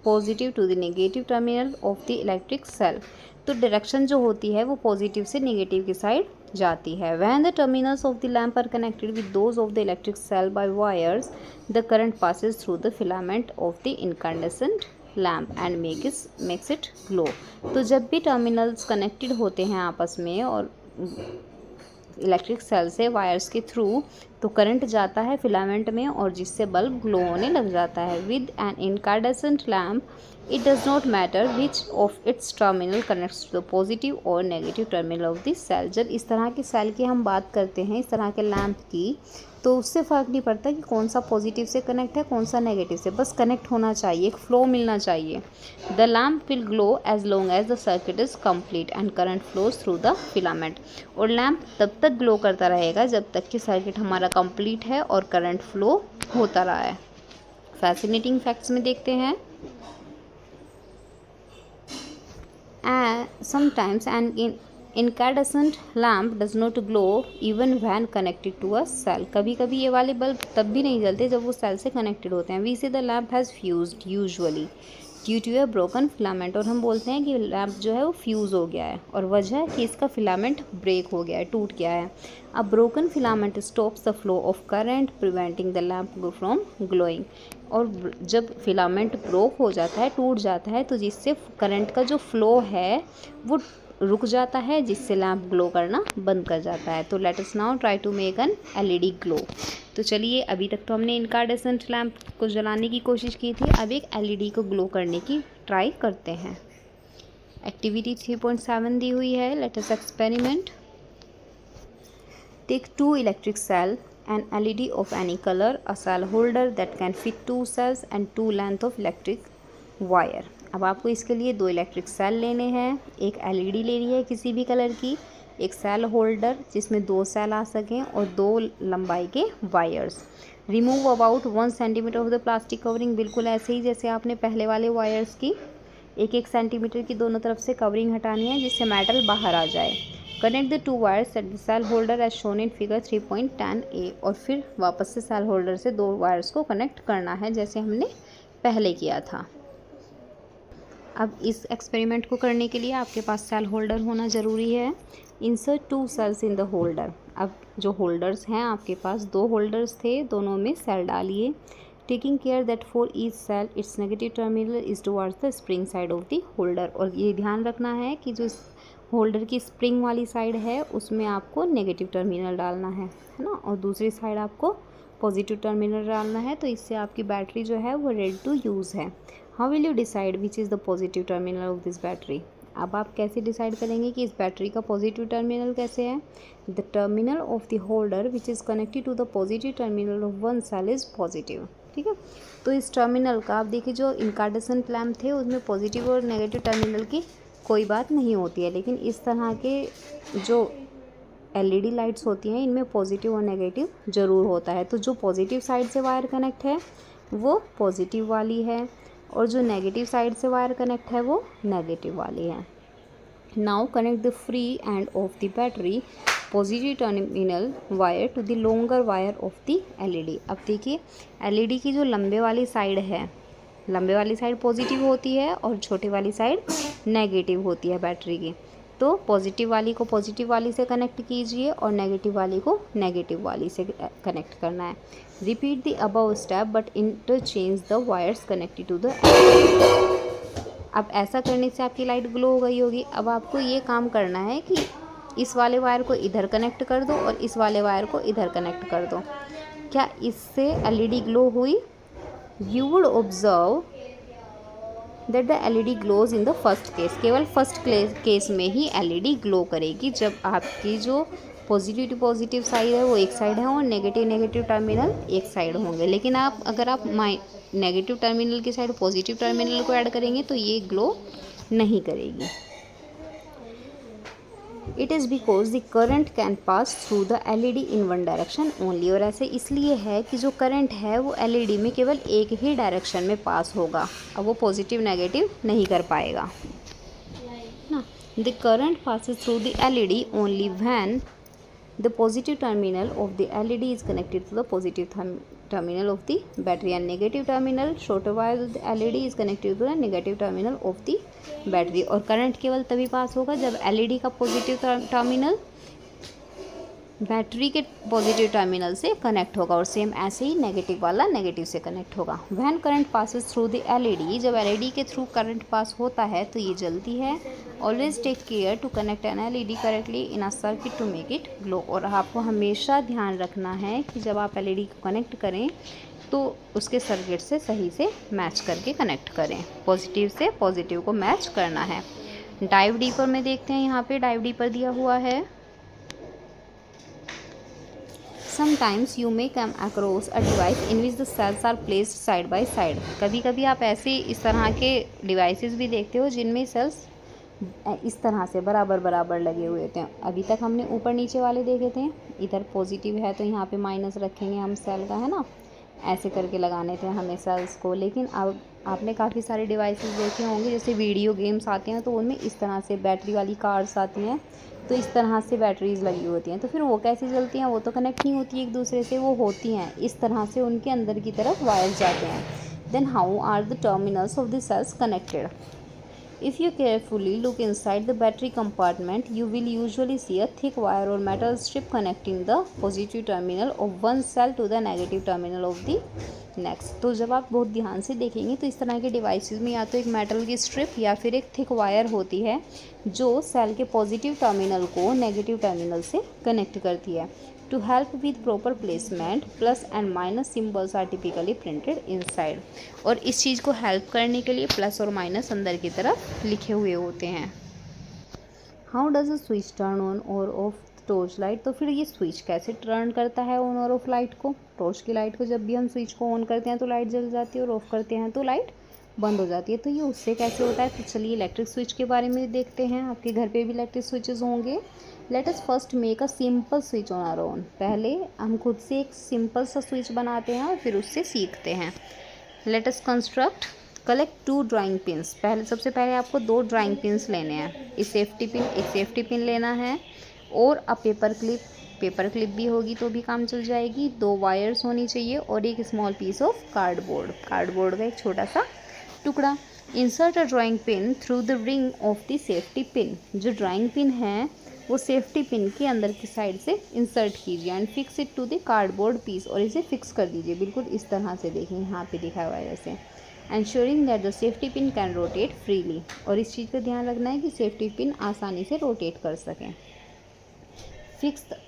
positive to the negative terminal of the electric cell. तो डायरेक्शन जो होती है वो पॉजिटिव से नेगेटिव की साइड जाती है। When the terminals of the lamp are connected with those of the electric cell by wires, the current passes through the filament of the incandescent lamp and makes it glow। तो जब भी terminals connected होते हैं आपस में और electric cell से wires के थ्रू, तो करंट जाता है फिलामेंट में और जिससे बल्ब ग्लो होने लग जाता है। With an incandescent lamp it does not matter which of its terminal connects to the positive और negative terminal of this cell. जब इस तरह की सेल की हम बात करते हैं, इस तरह के लैम्प की, तो उससे फ़र्क नहीं पड़ता कि कौन सा पॉजिटिव से कनेक्ट है कौन सा नेगेटिव से, बस कनेक्ट होना चाहिए, एक फ्लो मिलना चाहिए। The lamp will glow as long as the circuit is complete and current flows through the filament. और लैम्प तब तक ग्लो करता रहेगा जब तक कि सर्किट हमारा कंप्लीट है और करंट फ्लो होता रहा है। फैसिनेटिंग फैक्ट्स में देखते हैं। Sometimes an incandescent lamp does not glow even when connected to a cell। कभी कभी ये वाले बल्ब तब भी नहीं जलते जब वो सेल से कनेक्टेड होते हैं। We say the lamp has fused usually due to a broken filament, और हम बोलते हैं कि लैम्प जो है वो फ्यूज़ हो गया है और वजह है कि इसका फिलामेंट ब्रेक हो गया है, टूट गया है। A broken filament stops the flow of current preventing the lamp from glowing। और जब फिलामेंट ब्रोक हो जाता है, टूट जाता है, तो जिससे करंट का जो फ्लो है वो रुक जाता है, जिससे लैम्प ग्लो करना बंद कर जाता है। तो let us now try to make an LED glow. तो चलिए, अभी तक तो हमने इनकार्डेसेंट लैम्प को जलाने की कोशिश की थी, अब एक एलईडी को ग्लो करने की ट्राई करते हैं। एक्टिविटी 3.7 दी हुई है, let us experiment. Take 2 electric cell, an LED of any color, a cell holder that can fit 2 cells and 2 length of electric wire। अब आपको इसके लिए 2 इलेक्ट्रिक सेल लेने हैं, एक LED लेनी है किसी भी कलर की, एक सेल होल्डर जिसमें 2 सेल आ सकें और 2 लंबाई के wires. Remove about 1 centimetre of the plastic covering, बिल्कुल ऐसे ही जैसे आपने पहले वाले वायर्स की 1-1 सेंटीमीटर की दोनों तरफ से कवरिंग हटानी है जिससे मेटल बाहर आ जाए। Connect the 2 wires at the cell holder as shown in figure 3.10a, और फिर वापस से सेल होल्डर से 2 वायर्स को कनेक्ट करना है जैसे हमने पहले किया था। अब इस एक्सपेरिमेंट को करने के लिए आपके पास सेल होल्डर होना ज़रूरी है। Insert 2 cells in the holder. अब जो होल्डर्स हैं आपके पास 2 होल्डर्स थे, दोनों में सेल डालिए। Taking care that for each cell its negative terminal is towards the spring side of the holder. और ये ध्यान रखना है कि जो होल्डर की स्प्रिंग वाली साइड है उसमें आपको नेगेटिव टर्मिनल डालना है ना, और दूसरी साइड आपको पॉजिटिव टर्मिनल डालना है, तो इससे आपकी बैटरी जो है वो रेडी टू यूज़ है। How will you decide which is the positive terminal of this battery. अब आप कैसे डिसाइड करेंगे कि इस बैटरी का पॉजिटिव टर्मिनल कैसे है। The terminal of the holder which is connected to the positive terminal of 1 cell is positive. ठीक है, तो इस टर्मिनल का आप देखिए, जो इनकार्डेसेंट लैम्प थे उसमें पॉजिटिव और नेगेटिव टर्मिनल की कोई बात नहीं होती है, लेकिन इस तरह के जो एलईडी लाइट्स होती हैं इनमें पॉजिटिव और नेगेटिव ज़रूर होता है। तो जो पॉजिटिव साइड से वायर कनेक्ट है वो पॉजिटिव वाली है और जो नेगेटिव साइड से वायर कनेक्ट है वो नेगेटिव वाली है। Now connect the free end of the battery positive terminal wire to the longer wire of the LED. अब देखिए, एलईडी की जो लंबे वाली साइड है, लंबे वाली साइड पॉजिटिव होती है और छोटी वाली साइड नेगेटिव होती है बैटरी की। तो पॉजिटिव वाली को पॉजिटिव वाली से कनेक्ट कीजिए और नेगेटिव वाली को नेगेटिव वाली से कनेक्ट करना है। Repeat the above step but interchange the wires connected to the. अब ऐसा करने से आपकी लाइट ग्लो हो गई होगी। अब आपको ये काम करना है कि इस वाले वायर को इधर कनेक्ट कर दो और इस वाले वायर को इधर कनेक्ट कर दो। क्या इससे एलईडी ग्लो हुई? You would observe that the LED glows in the first case। केवल फर्स्ट केस में ही LED ग्लो करेगी। जब आपकी जो पॉजिटिव टू पॉजिटिव साइड है वो एक साइड है और नेगेटिव नेगेटिव टर्मिनल एक साइड होंगे। लेकिन अगर आप नेगेटिव टर्मिनल के साइड पॉजिटिव टर्मिनल को ऐड करेंगे तो ये ग्लो नहीं करेगी। It is because the current can pass through the LED in one direction only. और ऐसे इसलिए है कि जो करंट है वो LED में केवल एक ही डायरेक्शन में पास होगा, अब वो पॉजिटिव नेगेटिव नहीं कर पाएगा ना। The current passes through the LED only when the positive terminal of the LED is connected to the positive terminal of the battery and negative terminal shorter wire the LED is connected to the negative terminal of the battery। और current केवल तभी pass होगा जब LED का positive terminal battery के positive terminal से connect होगा और सेम ऐसे ही नेगेटिव वाला नेगेटिव से कनेक्ट होगा। When current passes through the LED, जब LED के थ्रू करंट पास होता है तो ये जलती है। Always take care to connect an LED correctly in a circuit to make it glow. और आपको हमेशा ध्यान रखना है कि जब आप LED को कनेक्ट करें तो उसके सर्किट से सही से मैच करके कनेक्ट करें, पॉजिटिव से पॉजिटिव को मैच करना है। डाइव डीपर में देखते हैं, यहाँ पे डाइव डीपर दिया हुआ है। Sometimes you may come across a device in which the cells are placed side by side। कभी कभी आप ऐसे इस तरह के डिवाइसेस भी देखते हो जिनमें सेल्स इस तरह से बराबर बराबर लगे हुए थे। अभी तक हमने ऊपर नीचे वाले देखे थे, इधर पॉजिटिव है तो यहाँ पे माइनस रखेंगे हम सेल का, है ना, ऐसे करके लगाने थे हमें सेल्स को। लेकिन अब आपने काफ़ी सारे डिवाइसेस देखे होंगे, जैसे वीडियो गेम्स आते हैं तो उनमें इस तरह से बैटरी वाली कार्स आती हैं, तो इस तरह से बैटरीज लगी होती हैं। तो फिर वो कैसे चलती हैं, वो तो कनेक्ट नहीं होती एक दूसरे से, वो होती हैं इस तरह से, उनके अंदर की तरफ वायर्स जाते हैं। Then how are the terminals of the cells connected. If you carefully look inside the battery compartment, you will usually see a thick wire or metal strip connecting the positive terminal of one cell to the negative terminal of the next। तो जब आप बहुत ध्यान से देखेंगे तो इस तरह के डिवाइसेस में या तो एक मेटल की स्ट्रिप या फिर एक थिक वायर होती है जो सेल के पॉजिटिव टर्मिनल को नेगेटिव टर्मिनल से कनेक्ट करती है। To help with proper placement, plus and minus symbols are typically printed inside। और इस चीज़ को हेल्प करने के लिए प्लस और माइनस अंदर की तरफ लिखे हुए होते हैं। How does a switch turn on or off torch light. तो फिर ये स्विच कैसे टर्न करता है ऑन और ऑफ लाइट को। टॉर्च की लाइट को जब भी हम स्विच को ऑन करते हैं तो लाइट जल जाती है और ऑफ करते हैं तो लाइट बंद हो जाती है। तो ये उससे कैसे होता है, तो चलिए इलेक्ट्रिक स्विच के बारे में देखते हैं। आपके घर पे भी इलेक्ट्रिक स्विचेस होंगे। Let us first make a simple switch on our own. पहले हम खुद से एक सिंपल सा स्विच बनाते हैं और फिर उससे सीखते हैं। Let us construct collect 2 drawing pins. सबसे पहले आपको 2 ड्राइंग पिन्स लेने हैं। एक सेफ्टी पिन लेना है और अ पेपर क्लिप भी होगी तो भी काम चल जाएगी। 2 वायर्स होनी चाहिए और एक स्मॉल पीस ऑफ कार्डबोर्ड का एक छोटा सा टुकड़ा। Insert a drawing pin through the ring of the safety pin. जो ड्राइंग पिन है वो सेफ्टी पिन के अंदर की साइड से इंसर्ट कीजिए and fix it to the cardboard piece. और इसे फिक्स कर दीजिए बिल्कुल इस तरह से, देखिए यहाँ पे दिखा हुआ है जैसे। Ensuring that the safety pin can rotate freely. और इस चीज़ का ध्यान रखना है कि सेफ्टी पिन आसानी से रोटेट कर सकें। Fix the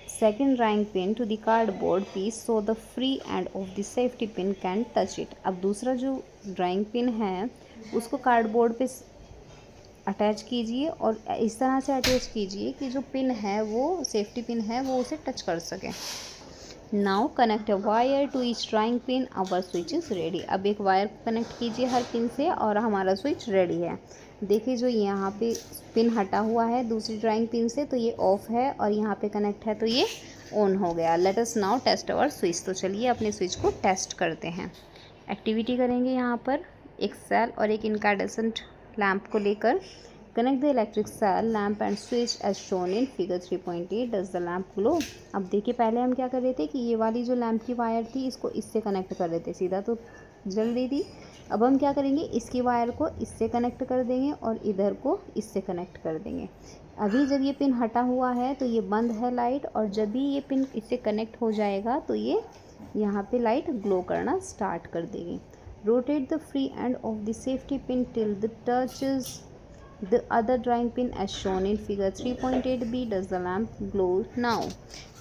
second drawing pin to the cardboard piece so the free end of the safety pin can touch it. अब दूसरा जो ड्राइंग पिन है उसको कार्डबोर्ड पे अटैच कीजिए और इस तरह से अटैच कीजिए कि जो पिन है वो सेफ्टी पिन है वो उसे टच कर सके। Now connect a wire to each drawing pin, our switch is ready. अब एक वायर कनेक्ट कीजिए हर पिन से और हमारा स्विच रेडी है। देखिए जो यहाँ पे पिन हटा हुआ है दूसरी ड्राइंग पिन से तो ये ऑफ है और यहाँ पे कनेक्ट है तो ये ऑन हो गया। Let us now test our switch. तो चलिए अपने स्विच को टेस्ट करते हैं। एक्टिविटी करेंगे यहाँ पर एक सेल और एक इनकैंडेसेंट लैम्प को लेकर। Connect the electric cell lamp and switch as shown in figure 3.8। Does the lamp glow. अब देखिए पहले हम क्या कर रहे थे कि ये वाली जो लैम्प की वायर थी इसको इससे कनेक्ट कर रहे थे, सीधा तो जल रही थी। अब हम क्या करेंगे, इसकी वायर को इससे कनेक्ट कर देंगे और इधर को इससे कनेक्ट कर देंगे। अभी जब ये पिन हटा हुआ है तो ये बंद है लाइट, और जब भी ये पिन इससे कनेक्ट हो जाएगा तो ये यहाँ पे लाइट ग्लो करना स्टार्ट कर देगी। Rotate the free end of the safety pin till the touches the other drawing pin as shown in figure 3.8b। does the lamp glow now।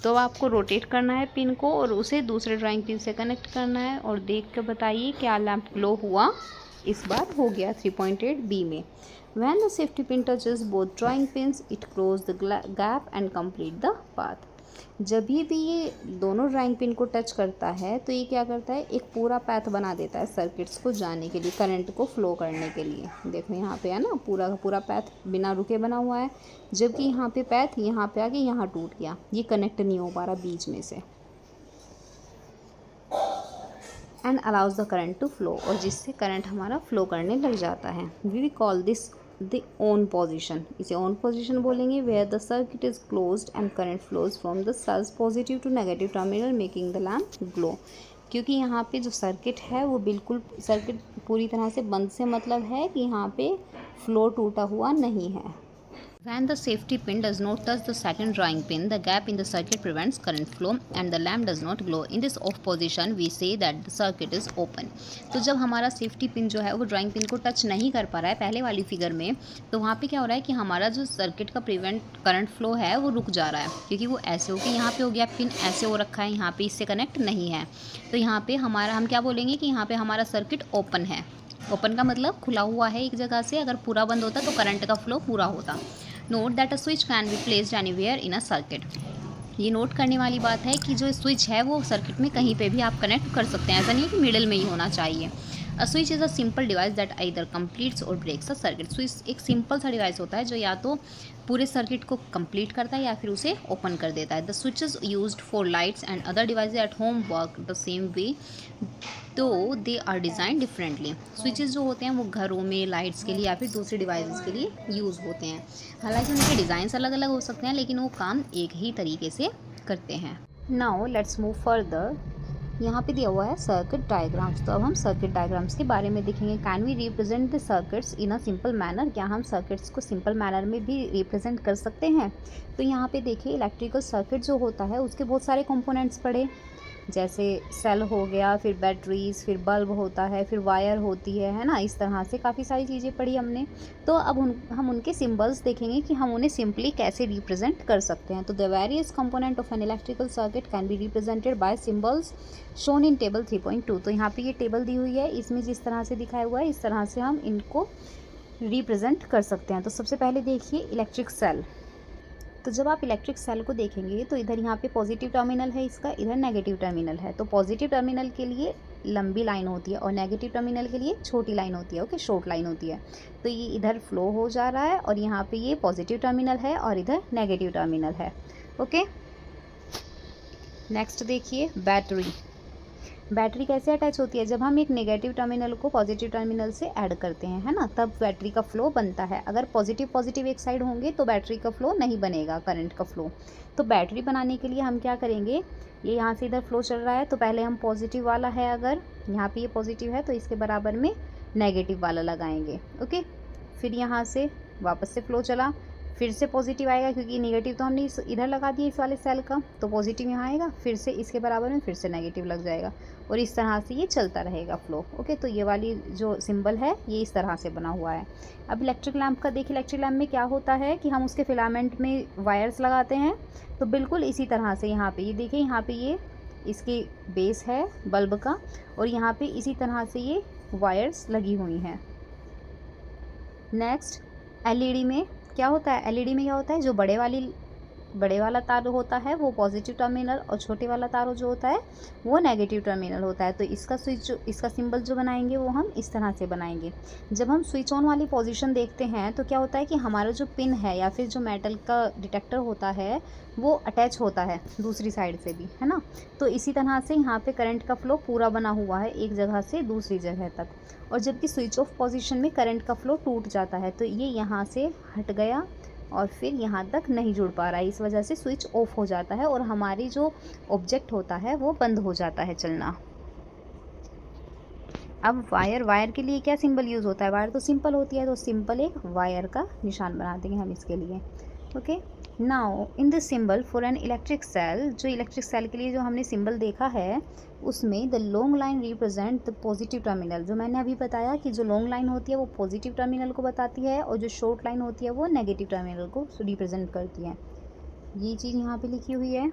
तो आपको रोटेट करना है पिन को और उसे दूसरे ड्राइंग पिन से कनेक्ट करना है और देख कर बताइए क्या लैम्प ग्लो हुआ। इस बार हो गया 3.8b में। When the safety pin touches both drawing pins, it closes the gap and complete the path. जब भी ये दोनों ड्राइंग पिन को टच करता है तो ये क्या करता है, एक पूरा पैथ बना देता है सर्किट्स को जाने के लिए, करंट को फ्लो करने के लिए। देखो यहाँ पे है ना, पूरा का पूरा पैथ बिना रुके बना हुआ है, जबकि यहाँ पे पैथ यहाँ पे आके यहाँ टूट गया, ये कनेक्ट नहीं हो पा रहा बीच में से। And allows the current to flow, और जिससे करंट हमारा फ्लो करने लग जाता है। We call this the on position, इसे ऑन पोजिशन बोलेंगे। Where the circuit is closed and current flows from the cells positive to negative terminal making the lamp glow. क्योंकि यहाँ पे जो सर्किट है वो बिल्कुल, सर्किट पूरी तरह से बंद से मतलब है कि यहाँ पे फ्लो टूटा हुआ नहीं है। When the safety pin does not touch the second drawing pin, the gap in the circuit prevents current flow and the lamp does not glow. In this off position, we say that the circuit is open. तो जब हमारा safety pin जो है वो drawing pin को touch नहीं कर पा रहा है पहले वाली फिगर में, तो वहाँ पे क्या हो रहा है कि हमारा जो सर्किट का प्रिवेंट करंट फ्लो है वो रुक जा रहा है, क्योंकि वो ऐसे हो कि यहाँ पे हो गया पिन, ऐसे हो रखा है, यहाँ पे इससे कनेक्ट नहीं है। तो यहाँ पे हमारा, हम क्या बोलेंगे कि यहाँ पे हमारा सर्किट ओपन है। ओपन का मतलब खुला हुआ है एक जगह से, अगर पूरा बंद होता तो करंट का फ्लो पूरा होता। Note that a switch can be placed anywhere in a circuit. ये नोट करने वाली बात है कि जो स्विच है वो सर्किट में कहीं पे भी आप कनेक्ट कर सकते हैं, ऐसा नहीं है कि मिडिल में ही होना चाहिए। A switch is a simple device that either completes और ब्रेक्स अ सर्किट। स्विच एक सिंपल सा डिवाइस होता है जो या तो पूरे सर्किट को कंप्लीट करता है या फिर उसे ओपन कर देता है। The switches used for lights and other devices at home work the same way though they are designed differently. Switches जो होते हैं वो घरों में लाइट्स के लिए या फिर दूसरे डिवाइसेस के लिए यूज़ होते हैं। हालांकि उनके डिज़ाइंस अलग अलग हो सकते हैं, लेकिन वो काम एक ही तरीके से करते हैं। Now let's move further. यहाँ पे दिया हुआ है सर्किट डायग्राम्स, तो अब हम सर्किट डायग्राम्स के बारे में देखेंगे। Can we represent the circuits in a simple manner, क्या हम सर्किट्स को सिंपल मैनर में भी रिप्रेजेंट कर सकते हैं? तो यहाँ पे देखिए, इलेक्ट्रिकल सर्किट जो होता है उसके बहुत सारे कंपोनेंट्स पड़े, जैसे सेल हो गया, फिर बैटरीज, फिर बल्ब होता है, फिर वायर होती है ना, इस तरह से काफ़ी सारी चीज़ें पढ़ी हमने। तो अब हम उनके सिंबल्स देखेंगे कि हम उन्हें सिंपली कैसे रिप्रेजेंट कर सकते हैं। तो the various component of N electrical circuit can be represented by symbols shown in table 3.2। तो यहाँ पे ये टेबल दी हुई है, इसमें जिस तरह से दिखाया हुआ है इस तरह से हम इनको रिप्रेजेंट कर सकते हैं। तो सबसे पहले देखिए इलेक्ट्रिक सेल। तो जब आप इलेक्ट्रिक सेल को देखेंगे तो इधर यहाँ पे पॉजिटिव टर्मिनल है इसका, इधर नेगेटिव टर्मिनल है। तो पॉजिटिव टर्मिनल के लिए लंबी लाइन होती है और नेगेटिव टर्मिनल के लिए छोटी लाइन होती है, ओके, शॉर्ट लाइन होती है। तो ये इधर फ्लो हो जा रहा है और यहाँ पे ये पॉजिटिव टर्मिनल है और इधर नेगेटिव टर्मिनल है, ओके। नेक्स्ट देखिए बैटरी। बैटरी कैसे अटैच होती है? जब हम एक नेगेटिव टर्मिनल को पॉजिटिव टर्मिनल से ऐड करते हैं, है ना, तब बैटरी का फ्लो बनता है। अगर पॉजिटिव एक साइड होंगे तो बैटरी का फ्लो नहीं बनेगा, करंट का फ्लो। तो बैटरी बनाने के लिए हम क्या करेंगे, ये यहाँ से इधर फ्लो चल रहा है तो पहले हम पॉजिटिव वाला है, अगर यहाँ पे ये पॉजिटिव है तो इसके बराबर में नेगेटिव वाला लगाएंगे, ओके। फिर यहाँ से वापस से फ्लो चला, फिर से पॉजिटिव आएगा क्योंकि नेगेटिव तो हमने इधर लगा दिया इस वाले सेल का, तो पॉजिटिव यहाँ आएगा, फिर से इसके बराबर में फिर से नेगेटिव लग जाएगा और इस तरह से ये चलता रहेगा फ्लो, ओके। तो ये वाली जो सिंबल है ये इस तरह से बना हुआ है। अब इलेक्ट्रिक लैम्प का देखिए, इलेक्ट्रिक लैम्प में क्या होता है कि हम उसके फिलामेंट में वायर्स लगाते हैं, तो बिल्कुल इसी तरह से यहाँ पे ये देखिए, यहाँ पे ये इसकी बेस है बल्ब का और यहाँ पे इसी तरह से ये वायर्स लगी हुई हैं। नेक्स्ट एलईडी में क्या होता है? एलईडी में क्या होता है, जो बड़े वाला तार होता है वो पॉजिटिव टर्मिनल और छोटे वाला तार जो होता है वो नेगेटिव टर्मिनल होता है। तो इसका स्विच, इसका सिंबल जो बनाएंगे वो हम इस तरह से बनाएंगे। जब हम स्विच ऑन वाली पोजीशन देखते हैं तो क्या होता है कि हमारा जो पिन है या फिर जो मेटल का डिटेक्टर होता है वो अटैच होता है दूसरी साइड से भी, है ना। तो इसी तरह से यहाँ पे करंट का फ्लो पूरा बना हुआ है एक जगह से दूसरी जगह तक, और जबकि स्विच ऑफ पोजीशन में करंट का फ्लो टूट जाता है, तो ये यहाँ से हट गया और फिर यहाँ तक नहीं जुड़ पा रहा है, इस वजह से स्विच ऑफ हो जाता है और हमारी जो ऑब्जेक्ट होता है वो बंद हो जाता है चलना। अब वायर के लिए क्या सिंबल यूज़ होता है? वायर तो सिंपल होती है, तो सिंपल एक वायर का निशान बना देंगे हम इसके लिए, okay. Now in this symbol for an electric cell, जो इलेक्ट्रिक सेल के लिए जो हमने सिंबल देखा है उसमें the long line represent the positive terminal. जो मैंने अभी बताया कि जो लॉन्ग लाइन होती है वो पॉजिटिव टर्मिनल को बताती है और जो शॉर्ट लाइन होती है वो नेगेटिव टर्मिनल को रिप्रेजेंट करती है। ये चीज़ यहाँ पे लिखी हुई है।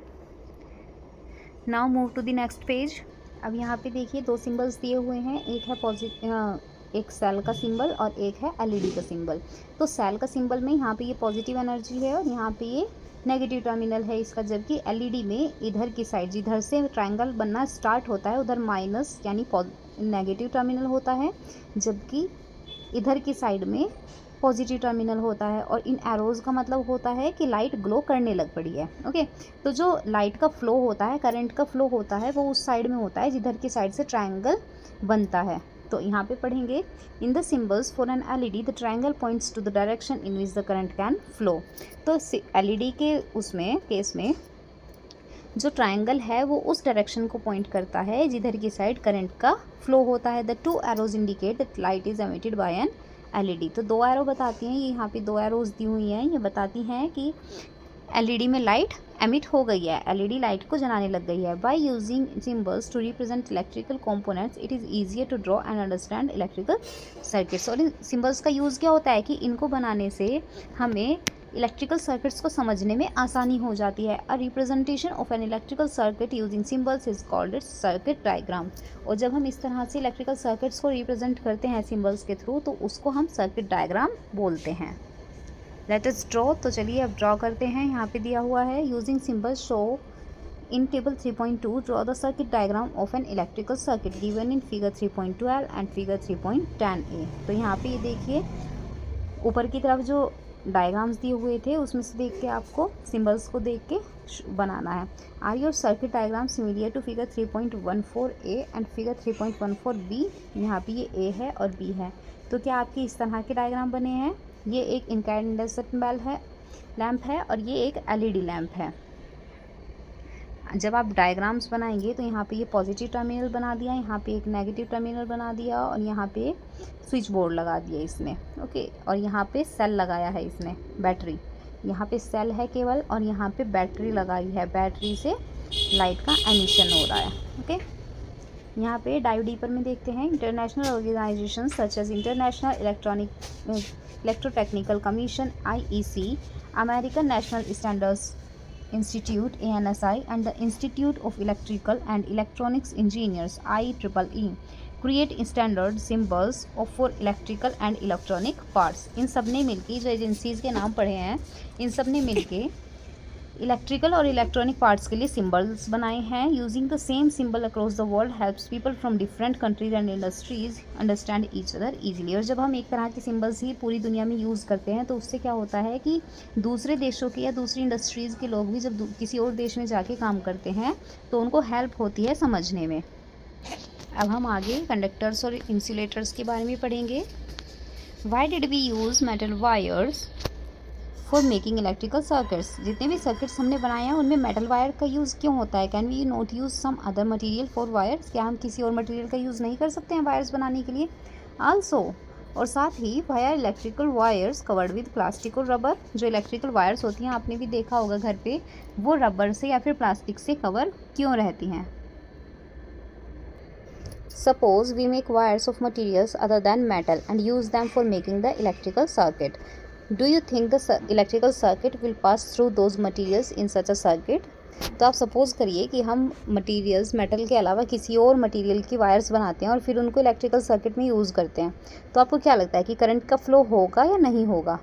Now move to the next page. अब यहाँ पे देखिए दो सिंबल्स दिए हुए हैं, एक है एक सेल का सिंबल और एक है एलईडी का सिंबल। तो सेल का सिंबल में यहाँ पे ये पॉजिटिव एनर्जी है और यहाँ पे ये नेगेटिव टर्मिनल है इसका, जबकि एलईडी में इधर की साइड जिधर से ट्रायंगल बनना स्टार्ट होता है उधर माइनस यानी नेगेटिव टर्मिनल होता है, जबकि इधर की साइड में पॉजिटिव टर्मिनल होता है। और इन एरोज़ का मतलब होता है कि लाइट ग्लो करने लग पड़ी है। ओके, तो जो लाइट का फ्लो होता है, करंट का फ्लो होता है, वो उस साइड में होता है जिधर की साइड से ट्रायंगल बनता है। तो यहाँ पे पढ़ेंगे in the symbols for an LED the triangle points to the direction in which the current can flow. तो एलईडी के उसमें केस में जो ट्रायंगल है वो उस डायरेक्शन को पॉइंट करता है जिधर की साइड करंट का फ्लो होता है। The two arrows indicate that light is emitted by an LED. तो 2 एरो बताती हैं, ये यहाँ पे 2 एरोज दी हुई हैं, ये बताती हैं कि एलईडी में लाइट एमिट हो गई है, एलईडी लाइट को जलाने लग गई है। By using symbols to represent electrical components it is easier to draw and understand electrical circuits. और इन सिंबल्स का यूज़ क्या होता है कि इनको बनाने से हमें इलेक्ट्रिकल सर्किट्स को समझने में आसानी हो जाती है। A representation of N electrical circuit using symbols is called it circuit diagram. और जब हम इस तरह से इलेक्ट्रिकल सर्किट्स को रिप्रेजेंट करते हैं सिंबल्स के थ्रू तो उसको हम सर्किट डायग्राम बोलते हैं। Let us draw. तो चलिए अब ड्रॉ करते हैं। यहाँ पे दिया हुआ है using symbols show in table 3.2 draw the circuit diagram of N electrical circuit given in figure 3.12 and figure 3.10a। तो यहाँ पे ये देखिए ऊपर की तरफ जो डायग्राम्स दिए हुए थे उसमें से देख के आपको सिंबल्स को देख के बनाना है। Are your circuit diagram similar to figure 3.14a and figure 3.14b। यहाँ पे ये a है और b है। तो क्या आपके इस तरह के डायग्राम बने हैं? ये एक इनकैंडेसेंट लैम्प है और ये एक एलईडी लैम्प है। जब आप डायग्राम्स बनाएंगे तो यहाँ पे ये पॉजिटिव टर्मिनल बना दिया, यहाँ पे एक नेगेटिव टर्मिनल बना दिया और यहाँ पे स्विच बोर्ड लगा दिया इसमें। ओके, और यहाँ पे सेल लगाया है इसने, बैटरी। यहाँ पे सेल है केवल और यहाँ पे बैटरी लगाई है, बैटरी से लाइट का एमिशन हो रहा है। ओके, यहाँ पे डाइव डीपर में देखते हैं। International organization such as international electrotechnical commission IEC, American national standards Institute ANSI and the Institute of Electrical and Electronics Engineers IEEE create standard symbols for electrical and electronic parts। इन सब ने मिलके, जो agencies के नाम पढ़े हैं, इन सब ने मिलके इलेक्ट्रिकल और इलेक्ट्रॉनिक पार्ट्स के लिए सिंबल्स बनाए हैं। Using the same symbol across the world helps people from different countries and industries understand each other easily. और जब हम एक तरह के सिंबल्स ही पूरी दुनिया में यूज़ करते हैं तो उससे क्या होता है कि दूसरे देशों के या दूसरी इंडस्ट्रीज़ के लोग भी जब किसी और देश में जाके काम करते हैं तो उनको हेल्प होती है समझने में। अब हम आगे कंडक्टर्स और इंसुलेटर्स के बारे में पढ़ेंगे। Why did we use metal wires for making electrical circuits. जितने भी सर्किट्स हमने बनाए हैं उनमें मेटल वायर का यूज़ क्यों होता है? Can we not use some other material for wires. क्या हम किसी और मटेरियल का यूज़ नहीं कर सकते हैं वायर्स बनाने के लिए? आल्सो, और साथ ही wire electrical wires covered with plastic और रबर। जो इलेक्ट्रिकल वायर्स होती हैं आपने भी देखा होगा घर पे, वो रबर से या फिर प्लास्टिक से कवर क्यों रहती हैं? Suppose we make wires of materials other than metal and use them for making the electrical circuit. Do you think the electrical circuit will pass through those materials in such a circuit? तो आप suppose करिए कि हम materials metal के अलावा किसी और material की वायर्स बनाते हैं और फिर उनको इलेक्ट्रिकल सर्किट में यूज़ करते हैं, तो आपको क्या लगता है कि करंट का फ्लो होगा या नहीं होगा?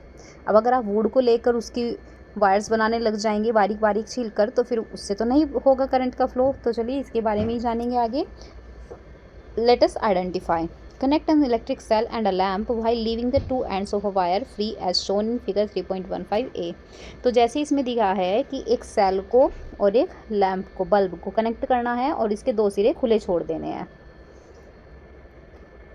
अब अगर आप वुड को लेकर उसकी वायर्स बनाने लग जाएंगे बारीक बारीक छील कर, तो फिर उससे तो नहीं होगा करंट का फ्लो। तो चलिए इसके बारे में ही जानेंगे आगे। Let us identify. Connect an electric cell and a lamp while leaving the two ends of a wire free as shown in figure 3.15a। तो जैसे इसमें दिखा है कि एक सेल को और एक लैंप को, बल्ब को कनेक्ट करना है और इसके 2 सिरे खुले छोड़ देने हैं।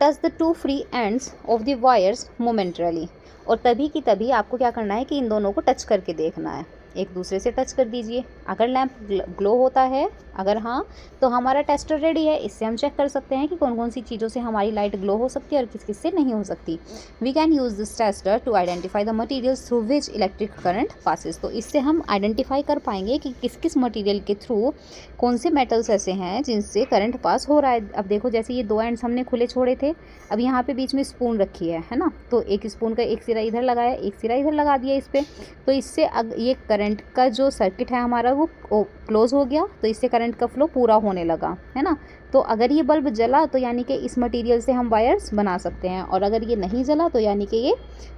Touch the two free ends of the wires momentarily। और तभी की तभी आपको क्या करना है कि इन दोनों को टच करके देखना है, एक दूसरे से टच कर दीजिए। अगर लैंप ग्लो होता है, अगर हाँ, तो हमारा टेस्टर रेडी है। इससे हम चेक कर सकते हैं कि कौन कौन सी चीज़ों से हमारी लाइट ग्लो हो सकती है और किस किस से नहीं हो सकती। We can use this tester to identify the materials through which electric current passes. तो इससे हम आइडेंटिफाई कर पाएंगे कि किस किस मटीरियल के थ्रू कौन से मेटल्स ऐसे हैं जिनसे करंट पास हो रहा है। अब देखो, जैसे ये 2 एंड्स हमने खुले छोड़े थे, अब यहाँ पे बीच में स्पून रखी है ना, तो एक स्पून का एक सिरा इधर लगाया, एक सिरा इधर लगा दिया इस पर, तो इससे ये करंट करंट का जो सर्किट है हमारा वो क्लोज हो गया, तो इससे करंट का फ्लो पूरा होने लगा, है ना। तो अगर ये बल्ब जला तो यानी कि इस मटेरियल से हम वायर्स बना सकते हैं, और अगर ये नहीं जला तो यानी कि ये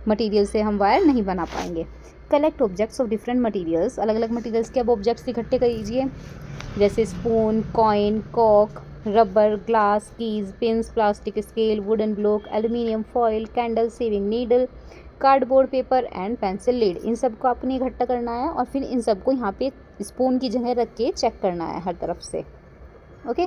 मटेरियल से हम वायर नहीं बना पाएंगे। Collect objects of different materials, अलग अलग मटेरियल्स के अब ऑब्जेक्ट्स इकट्ठे कीजिए, जैसे स्पून, कॉइन, कॉक, rubber, glass, keys, pins, plastic scale, wooden block, aluminium foil, candle, sewing needle, cardboard paper and pencil lead. इन सबको आपने इकट्ठा करना है और फिर इन सबको यहाँ पे स्पून की जगह रख के चेक करना है हर तरफ से। Okay,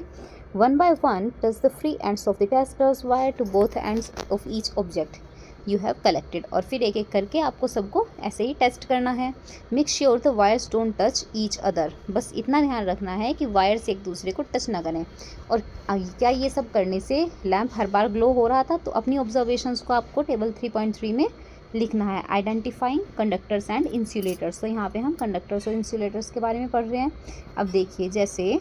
one by one touch the free ends of the tester's wire to both ends of each object you have collected. और फिर एक एक करके आपको सबको ऐसे ही टेस्ट करना है। Make sure the wires don't touch each other, बस इतना ध्यान रखना है कि वायर्स एक दूसरे को टच ना करें। और क्या ये सब करने से लैंप हर बार ग्लो हो रहा था? तो अपनी ऑब्जर्वेशंस को आपको टेबल 3.3 में लिखना है। आइडेंटिफाइंग कंडक्टर्स एंड इंसुलेटर्स, तो यहाँ पे हम कंडक्टर्स और इंसुलेटर्स के बारे में पढ़ रहे हैं। अब देखिए जैसे,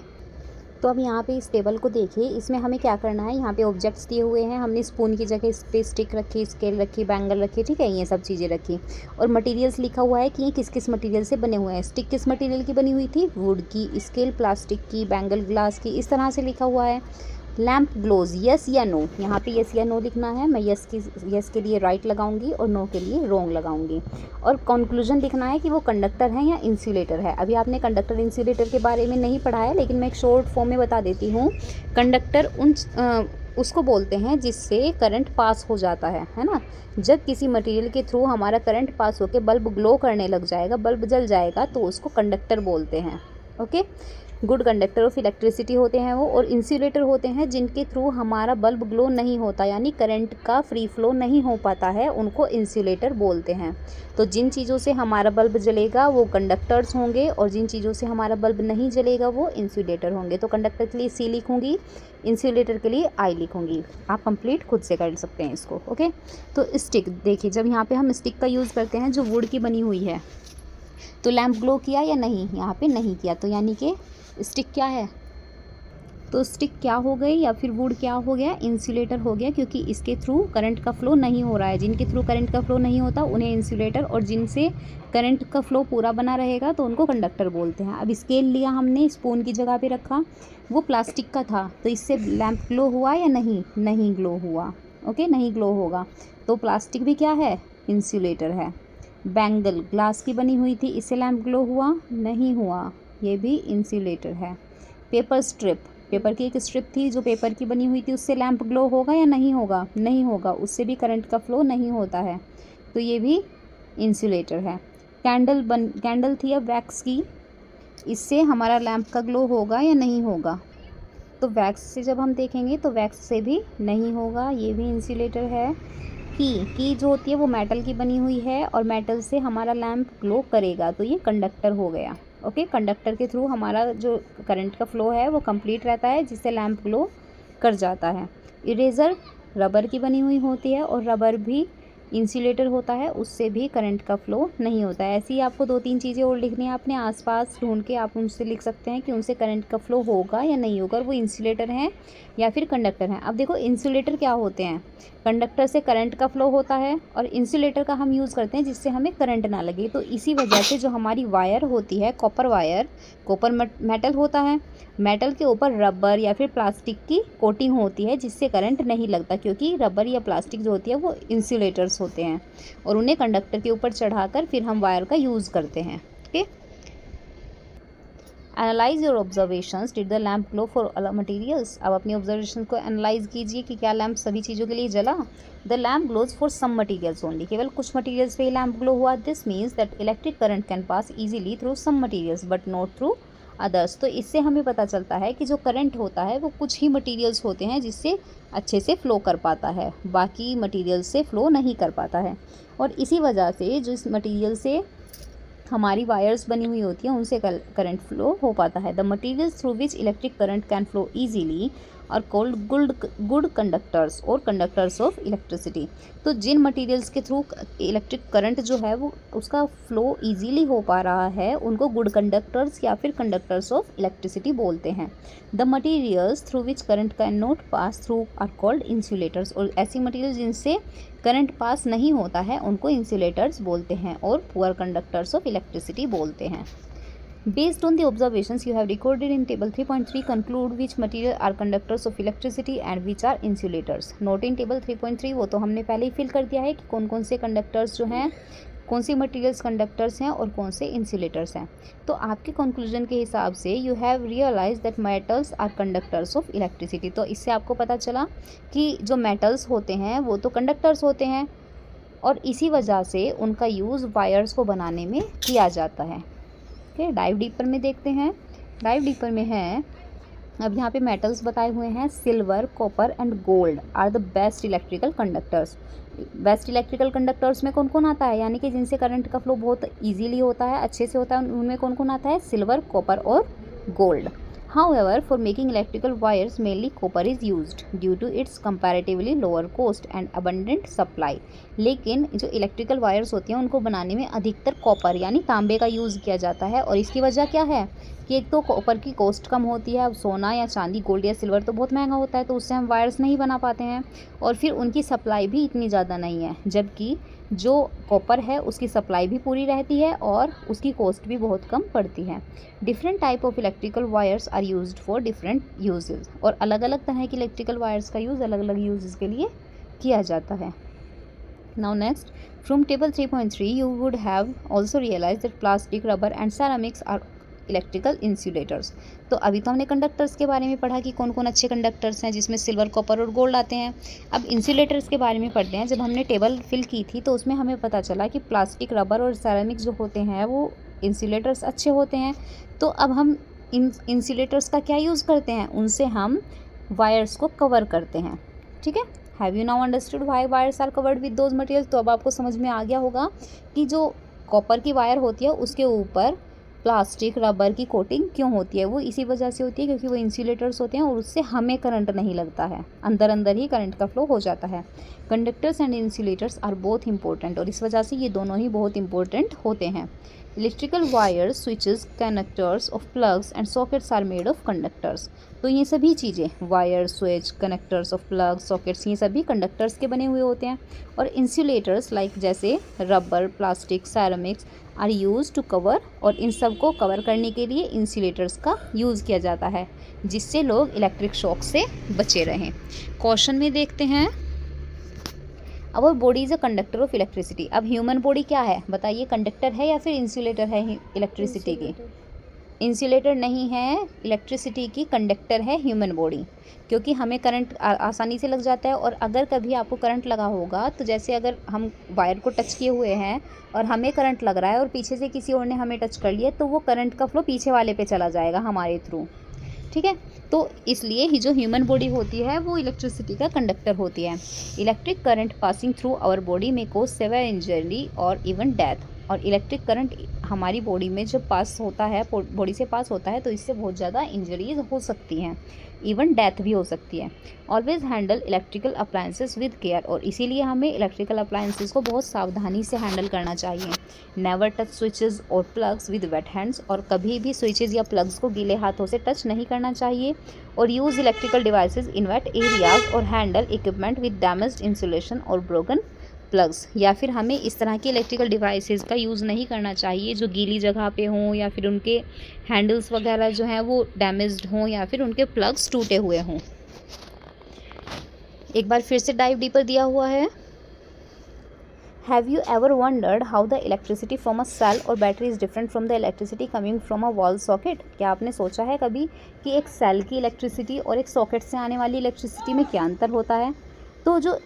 तो अब यहाँ पे इस टेबल को देखिए, इसमें हमें क्या करना है, यहाँ पे ऑब्जेक्ट्स दिए हुए हैं, हमने स्पून की जगह इस पे स्टिक रखी, स्केल रखी, बैंगल रखी, ठीक है, ये सब चीज़ें रखी। और मटेरियल्स लिखा हुआ है कि ये किस किस मटेरियल से बने हुए हैं। स्टिक किस मटेरियल की बनी हुई थी? वुड की, स्केल प्लास्टिक की, बैंगल ग्लास की, इस तरह से लिखा हुआ है। लैम्प ग्लोज, यस या नो, यहाँ पे यस या नो लिखना है। मैं यस के लिए राइट लगाऊंगी और नो के लिए रॉन्ग लगाऊंगी। और कंक्लूजन लिखना है कि वो कंडक्टर है या इंसुलेटर है। अभी आपने कंडक्टर इंसुलेटर के बारे में नहीं पढ़ा है, लेकिन मैं एक शॉर्ट फॉर्म में बता देती हूँ। कंडक्टर उसको बोलते हैं जिससे करंट पास हो जाता है ना। जब किसी मटेरियल के थ्रू हमारा करंट पास होकर बल्ब ग्लो करने लग जाएगा, बल्ब जल जाएगा, तो उसको कंडक्टर बोलते हैं। Okay, good conductor of electricity होते हैं वो, और इंसुलेटर होते हैं जिनके थ्रू हमारा बल्ब ग्लो नहीं होता, यानी करंट का फ्री फ्लो नहीं हो पाता है, उनको इंसुलेटर बोलते हैं। तो जिन चीज़ों से हमारा बल्ब जलेगा वो कंडक्टर्स होंगे, और जिन चीज़ों से हमारा बल्ब नहीं जलेगा वो इंसुलेटर होंगे। तो कंडक्टर के लिए सी लिखूंगी, इंसुलेटर के लिए आई लिखूंगी। आप कंप्लीट खुद से कर सकते हैं इसको। ओके, तो स्टिक देखिए, जब यहाँ पे हम स्टिक का यूज़ करते हैं जो वुड की बनी हुई है, तो लैंप ग्लो किया या नहीं? यहाँ पे नहीं किया, तो यानी कि स्टिक क्या है? तो स्टिक क्या हो गई, या फिर वुड क्या हो गया? इंसुलेटर हो गया, क्योंकि इसके थ्रू करंट का फ्लो नहीं हो रहा है। जिनके थ्रू करंट का फ्लो नहीं होता उन्हें इंसुलेटर, और जिनसे करंट का फ्लो पूरा बना रहेगा तो उनको कंडक्टर बोलते हैं। अब स्केल लिया हमने, स्पून की जगह पे रखा, वो प्लास्टिक का था, तो इससे लैंप ग्लो हुआ या नहीं? नहीं ग्लो हुआ। ओके, नहीं ग्लो होगा, तो प्लास्टिक भी क्या है? इंसुलेटर है। बैंगल ग्लास की बनी हुई थी, इससे लैंप ग्लो हुआ? नहीं हुआ, ये भी इंसुलेटर है। पेपर स्ट्रिप, पेपर की एक स्ट्रिप थी जो पेपर की बनी हुई थी, उससे लैंप ग्लो होगा या नहीं होगा? नहीं होगा, उससे भी करंट का फ्लो नहीं होता है, तो ये भी इंसुलेटर है। कैंडल थी अब वैक्स की, इससे हमारा लैंप का ग्लो होगा या नहीं होगा? तो वैक्स से जब हम देखेंगे तो वैक्स से भी नहीं होगा, ये भी इंसुलेटर है। की जो होती है वो मेटल की बनी हुई है, और मेटल से हमारा लैंप ग्लो करेगा, तो ये कंडक्टर हो गया। ओके, कंडक्टर के थ्रू हमारा जो करंट का फ्लो है वो कंप्लीट रहता है, जिससे लैंप ग्लो कर जाता है। इरेज़र रबर की बनी हुई होती है, और रबर भी इंसुलेटर होता है, उससे भी करंट का फ्लो नहीं होता है। ऐसे ही आपको 2-3 चीज़ें और लिखनी है, अपने आसपास ढूंढ के आप उनसे लिख सकते हैं कि उनसे करंट का फ्लो होगा या नहीं होगा, और वो इंसुलेटर हैं या फिर कंडक्टर हैं। अब देखो, इंसुलेटर क्या होते हैं? कंडक्टर से करंट का फ्लो होता है, और इंसुलेटर का हम यूज़ करते हैं जिससे हमें करंट ना लगे। तो इसी वजह से जो हमारी वायर होती है, कॉपर वायर, कॉपर मेटल होता है, मेटल के ऊपर रबर या फिर प्लास्टिक की कोटिंग होती है, जिससे करंट नहीं लगता, क्योंकि रबर या प्लास्टिक जो होती है वो इंसुलेटर्स होते हैं, और उन्हें कंडक्टर के ऊपर चढ़ाकर फिर हम वायर का यूज़ करते हैं। Okay, analyse your observations, did the lamp glow for all materials. अब अपनी ऑब्जर्वेशन को एनालाइज कीजिए कि क्या लैम्प सभी चीज़ों के लिए जला। The lamp glows for some materials only, केवल कुछ मटेरियल्स पे ही लैम्प ग्लो हुआ। This means that electric current can pass easily through some materials but not through others. तो इससे हमें पता चलता है कि जो करंट होता है वो कुछ ही मटेरियल्स होते हैं जिससे अच्छे से फ़्लो कर पाता है, बाकी मटेरियल्स से फ़्लो नहीं कर पाता है। और इसी वजह से जो इस मटेरियल से हमारी वायर्स बनी हुई होती हैं उनसे करंट फ्लो हो पाता है। The materials through which electric current can flow easily are called good conductors और कंडक्टर्स ऑफ इलेक्ट्रिसिटी। तो जिन मटेरियल्स के थ्रू इलेक्ट्रिक करंट जो है वो उसका फ्लो इजीली हो पा रहा है, उनको गुड कंडक्टर्स या फिर कंडक्टर्स ऑफ इलेक्ट्रिसिटी बोलते हैं। The materials through which current can not pass through are called insulators, और ऐसी मटेरियल जिनसे करंट पास नहीं होता है उनको इंसुलेटर्स बोलते हैं और पुअर कंडक्टर्स ऑफ इलेक्ट्रिसिटी बोलते हैं। Based on the observations you have recorded in table 3.3, conclude which material are conductors of electricity and which are insulators. Note in table 3.3 वो तो हमने पहले ही फिल कर दिया है कि कौन कौन से कंडक्टर्स जो हैं, कौन सी मटेरियल्स कंडक्टर्स हैं और कौन से इंसुलेटर्स हैं। तो आपके कंक्लूजन के हिसाब से you have realise that metals are conductors of electricity. तो इससे आपको पता चला कि जो मेटल्स होते हैं वो तो कंडक्टर्स होते हैं और इसी वजह से उनका यूज़ वायर्स को बनाने में किया जाता है। ओके, डाइव डीपर में देखते हैं। डाइव डीपर में है, अब यहाँ पे मेटल्स बताए हुए हैं, silver, copper and gold are the best electrical conductors. Best electrical conductors में कौन कौन आता है, यानी कि जिनसे करंट का फ्लो बहुत इजीली होता है, अच्छे से होता है, उनमें कौन कौन आता है, सिल्वर, कॉपर और gold. However, for making electrical wires, mainly copper is used due to its comparatively lower cost and abundant supply. लेकिन जो इलेक्ट्रिकल वायर्स होती हैं उनको बनाने में अधिकतर कॉपर यानी तांबे का यूज़ किया जाता है और इसकी वजह क्या है कि एक तो कॉपर की कॉस्ट कम होती है। अब सोना या चांदी, गोल्ड या सिल्वर तो बहुत महंगा होता है तो उससे हम वायर्स नहीं बना पाते हैं और फिर उनकी सप्लाई भी इतनी ज़्यादा नहीं है, जबकि जो कॉपर है उसकी सप्लाई भी पूरी रहती है और उसकी कॉस्ट भी बहुत कम पड़ती है। Different type of electrical wires are used for different uses, और अलग अलग तरह की इलेक्ट्रिकल वायर्स का यूज़ अलग अलग यूजेस के लिए किया जाता है। Now next, from table 3.3 you would have also realise that plastic, rubber and ceramics are electrical insulators. तो अभी तो हमने कंडक्टर्स के बारे में पढ़ा कि कौन कौन अच्छे कंडक्टर्स हैं जिसमें सिल्वर, कॉपर और गोल्ड आते हैं। अब इंसुलेटर्स के बारे में पढ़ते हैं। जब हमने टेबल फिल की थी तो उसमें हमें पता चला कि प्लास्टिक, रबर और सेरामिक जो होते हैं वो इंसुलेटर्स अच्छे होते हैं। तो अब हम इंसुलेटर्स का क्या यूज़ करते हैं, उनसे हम वायर्स को कवर करते हैं। ठीक है, have you now understood why wires are covered with those materials. तो अब आपको समझ में आ गया होगा कि जो कॉपर की वायर होती है उसके ऊपर प्लास्टिक, रबर की कोटिंग क्यों होती है। वो इसी वजह से होती है क्योंकि वो इंसुलेटर्स होते हैं और उससे हमें करंट नहीं लगता है, अंदर अंदर ही करंट का फ्लो हो जाता है। Conductors and insulators are both important, और इस वजह से ये दोनों ही बहुत इंपॉर्टेंट होते हैं। Electrical wires, switches, connectors of plugs and sockets are made of conductors. तो ये सभी चीज़ें, wire, switch, connectors of plugs, sockets, ये सभी कंडक्टर्स के बने हुए होते हैं। और इंसुलेटर्स लाइक जैसे rubber, plastic, ceramics are use to cover, और इन सब को कवर करने के लिए इंसुलेटर्स का यूज़ किया जाता है जिससे लोग इलेक्ट्रिक शॉक से बचे रहें। क्वेश्चन में देखते हैं, our body is a conductor of electricity. अब ह्यूमन बॉडी क्या है बताइए, कंडक्टर है या फिर इंसुलेटर है इलेक्ट्रिसिटी की? इंसुलेटर नहीं है इलेक्ट्रिसिटी की, कंडक्टर है ह्यूमन बॉडी, क्योंकि हमें करंट आसानी से लग जाता है। और अगर कभी आपको करंट लगा होगा तो जैसे अगर हम वायर को टच किए हुए हैं और हमें करंट लग रहा है और पीछे से किसी और ने हमें टच कर लिया, तो वो करंट का फ्लो पीछे वाले पे चला जाएगा हमारे थ्रू। ठीक है, तो इसलिए ही जो ह्यूमन बॉडी होती है वो इलेक्ट्रिसिटी का कंडक्टर होती है। Electric current passing through our body में कोज सेवियर इंजरी और इवन डेथ। और इलेक्ट्रिक करंट हमारी बॉडी में जब पास होता है, बॉडी से पास होता है, तो इससे बहुत ज़्यादा इंजरीज हो सकती हैं, इवन डेथ भी हो सकती है। Always handle electrical appliances with care, और इसीलिए हमें इलेक्ट्रिकल अप्लायंसेस को बहुत सावधानी से हैंडल करना चाहिए। नेवर टच स्विचेस और प्लग्स विद वेट हैंड्स, और कभी भी स्विचेस या प्लग्स को गीले हाथों से टच नहीं करना चाहिए। और use electrical devices in wet areas, और handle equipment with damaged insulation और ब्रोकन प्लग्स। या फिर हमें इस तरह के इलेक्ट्रिकल डिवाइसेस का यूज़ नहीं करना चाहिए जो गीली जगह पे हों, या फिर उनके हैंडल्स वगैरह जो हैं वो डैमेज्ड हों, या फिर उनके प्लग्स टूटे हुए हों। एक बार फिर से डाइव डीपर दिया हुआ है। Have you ever wondered how the electricity from a cell और battery is different from the electricity coming from a wall socket? क्या आपने सोचा है कभी कि एक सेल की इलेक्ट्रिसिटी और एक सॉकेट से आने वाली इलेक्ट्रिसिटी में क्या अंतर होता है? तो जो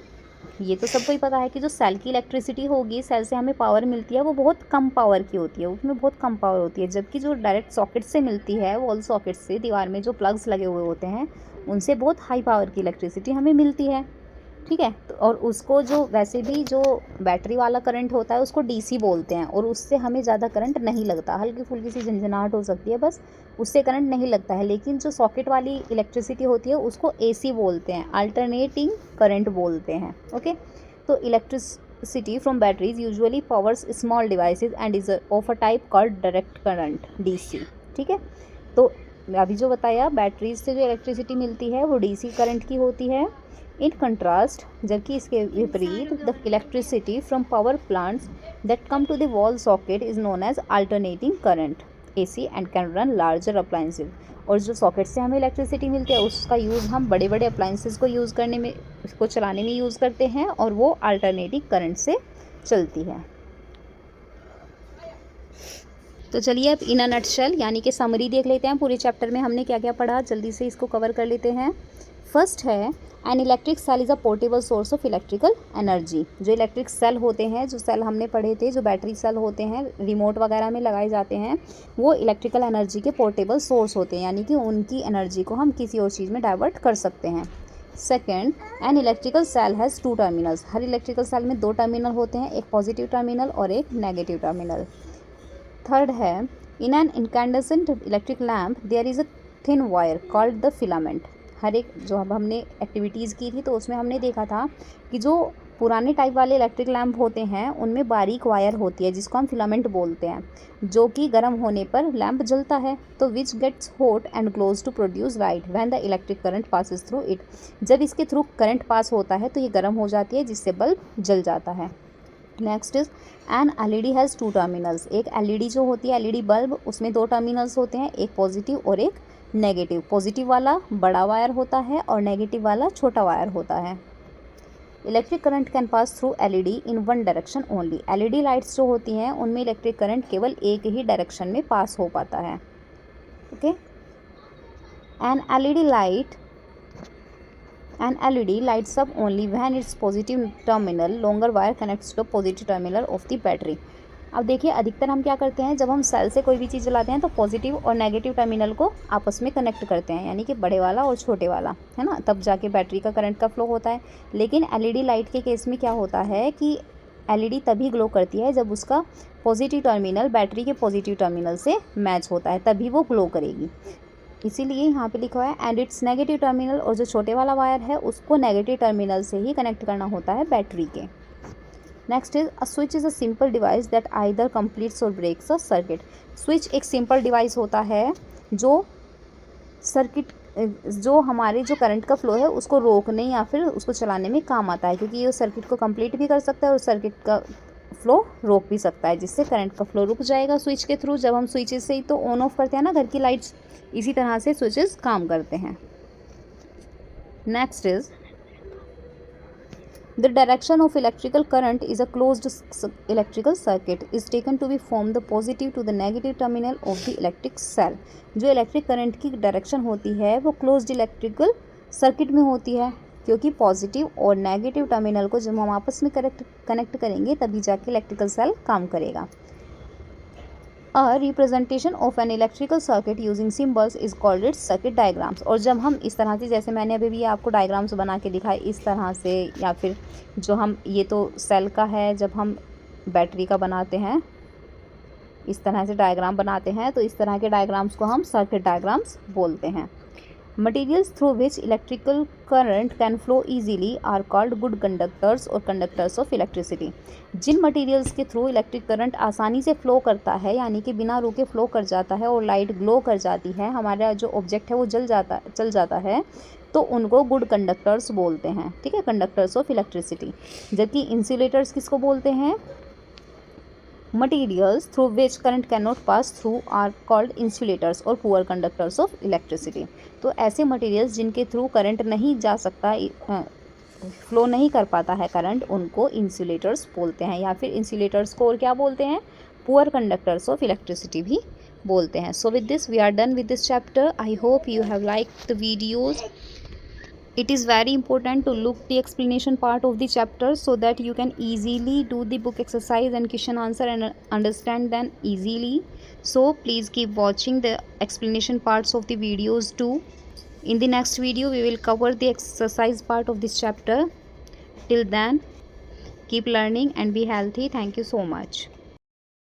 ये तो सबको ही पता है कि जो सेल की इलेक्ट्रिसिटी होगी, सेल से हमें पावर मिलती है, वो बहुत कम पावर की होती है, उसमें बहुत कम पावर होती है। जबकि जो डायरेक्ट सॉकेट से मिलती है, वॉल सॉकेट से, दीवार में जो प्लग्स लगे हुए होते हैं, उनसे बहुत हाई पावर की इलेक्ट्रिसिटी हमें मिलती है। ठीक है, तो और उसको जो वैसे भी जो बैटरी वाला करंट होता है उसको डीसी बोलते हैं, और उससे हमें ज़्यादा करंट नहीं लगता, हल्की फुल्की सी झंझनाहट हो सकती है बस, उससे करंट नहीं लगता है। लेकिन जो सॉकेट वाली इलेक्ट्रिसिटी होती है उसको एसी बोलते हैं, अल्टरनेटिंग करंट बोलते हैं। ओके, तो electricity from batteries usually powers small devices and is of a type called direct current, DC. ठीक है, तो अभी जो बताया बैटरीज से जो इलेक्ट्रिसिटी मिलती है वो डीसी करंट की होती है, इन कंट्रास्ट, जबकि इसके विपरीत, the electricity from power plants that come to the wall socket is known as alternating current AC and can run larger appliances. और जो सॉकेट से हमें इलेक्ट्रिसिटी मिलती है उसका यूज़ हम बड़े बड़े अप्लायंसेस को यूज़ करने में, उसको चलाने में यूज़ करते हैं, और वो अल्टरनेटिंग करंट से चलती है। तो चलिए अब इन अ नटशेल यानी कि समरी देख लेते हैं, पूरे चैप्टर में हमने क्या क्या पढ़ा, जल्दी से इसको कवर कर लेते हैं। फर्स्ट है an electric cell is a portable source of electrical energy. जो इलेक्ट्रिक सेल होते हैं, जो सेल हमने पढ़े थे, जो बैटरी सेल होते हैं, रिमोट वगैरह में लगाए जाते हैं, वो इलेक्ट्रिकल एनर्जी के पोर्टेबल सोर्स होते हैं, यानी कि उनकी एनर्जी को हम किसी और चीज़ में डाइवर्ट कर सकते हैं। Second, an electrical cell has 2 terminals. हर इलेक्ट्रिकल सेल में 2 टर्मिनल होते हैं, एक पॉजिटिव टर्मिनल और एक नेगेटिव टर्मिनल। थर्ड है, in an incandescent electric lamp there is a thin wire called the filament. हर एक, जो अब हमने एक्टिविटीज़ की थी तो उसमें हमने देखा था कि जो पुराने टाइप वाले इलेक्ट्रिक लैम्प होते हैं उनमें बारीक वायर होती है जिसको हम फिलामेंट बोलते हैं, जो कि गर्म होने पर लैम्प जलता है, तो which gets hot and glows to produce light when the electric current passes through it. जब इसके थ्रू करंट पास होता है तो ये गर्म हो जाती है जिससे बल्ब जल जाता है। Next is an LED has 2 terminals. एक LED जो होती है, LED बल्ब, उसमें 2 टर्मिनल्स होते हैं, एक पॉजिटिव और एक नेगेटिव। पॉजिटिव वाला बड़ा वायर होता है और नेगेटिव वाला छोटा वायर होता है। Electric current can pass through LED in 1 direction only. LED lights जो होती हैं उनमें इलेक्ट्रिक करंट केवल एक ही डायरेक्शन में पास हो पाता है। Okay, an LED lights up only when its positive terminal longer wire connects to positive terminal of the battery। अब देखिए, अधिकतर हम क्या करते हैं, जब हम सेल से कोई भी चीज़ जलाते हैं तो पॉजिटिव और नेगेटिव टर्मिनल को आपस में कनेक्ट करते हैं, यानी कि बड़े वाला और छोटे वाला, है ना, तब जाके बैटरी का करंट का फ्लो होता है। लेकिन LED लाइट के केस में क्या होता है कि LED तभी ग्लो करती है जब उसका पॉजिटिव टर्मिनल बैटरी के पॉजिटिव टर्मिनल से मैच होता है, तभी वो ग्लो करेगी। इसीलिए यहाँ पे लिखा हुआ है एंड इट्स नेगेटिव टर्मिनल, और जो छोटे वाला वायर है उसको नेगेटिव टर्मिनल से ही कनेक्ट करना होता है बैटरी के। Next is a switch is a simple device that either completes और ब्रेक्स अ सर्किट। स्विच एक सिंपल डिवाइस होता है जो जो हमारे जो करंट का फ्लो है उसको रोकने या फिर उसको चलाने में काम आता है, क्योंकि ये सर्किट को कंप्लीट भी कर सकता है और सर्किट का फ्लो रोक भी सकता है, जिससे करंट का फ्लो रुक जाएगा स्विच के थ्रू। जब हम स्विचेस से ही तो ऑन ऑफ करते हैं ना घर की लाइट्स, इसी तरह से स्विचेस काम करते हैं। Next is the direction of electrical current is a closed electrical circuit is taken to be from the positive to the negative terminal of the electric cell. जो इलेक्ट्रिक करंट की direction होती है वो closed electrical circuit में होती है, क्योंकि positive और नेगेटिव टर्मिनल को जब हम आपस में कनेक्ट करेंगे तभी जाके इलेक्ट्रिकल सेल काम करेगा। A representation of N electrical circuit using symbols is called its circuit diagrams. और जब हम इस तरह से, जैसे मैंने अभी भी आपको डायग्राम्स बना के दिखाए इस तरह से, या फिर जो हम, ये तो सेल का है, जब हम बैटरी का बनाते हैं इस तरह से डायग्राम बनाते हैं, तो इस तरह के डायग्राम्स को हम सर्किट डायग्राम्स बोलते हैं। Materials through which electrical current can flow easily are called good conductors or conductors of electricity। जिन मटेरियल्स के थ्रू इलेक्ट्रिक करंट आसानी से फ्लो करता है, यानी कि बिना रुके फ्लो कर जाता है और लाइट ग्लो कर जाती है, हमारा जो ऑब्जेक्ट है वो चल जाता है, तो उनको गुड कंडक्टर्स बोलते हैं। ठीक है, कंडक्टर्स ऑफ इलेक्ट्रिसिटी। जबकि इंसुलेटर्स किसको बोलते हैं? Materials through which current cannot pass through are called insulators or poor conductors of electricity। तो ऐसे मटेरियल्स जिनके थ्रू करंट नहीं जा सकता, फ्लो नहीं कर पाता है करंट, उनको इंसुलेटर्स बोलते हैं, या फिर इंसुलेटर्स को और क्या बोलते हैं? पुअर कंडक्टर्स ऑफ इलेक्ट्रिसिटी भी बोलते हैं। So with this we are done with this chapter. I hope you have liked the videos. It is very important to look the explanation part of the chapter so that you can easily do the book exercise and question answer and understand them easily. So please keep watching the explanation parts of the videos too. In the next video we will cover the exercise part of this chapter. Till then, keep learning and be healthy. Thank you so much.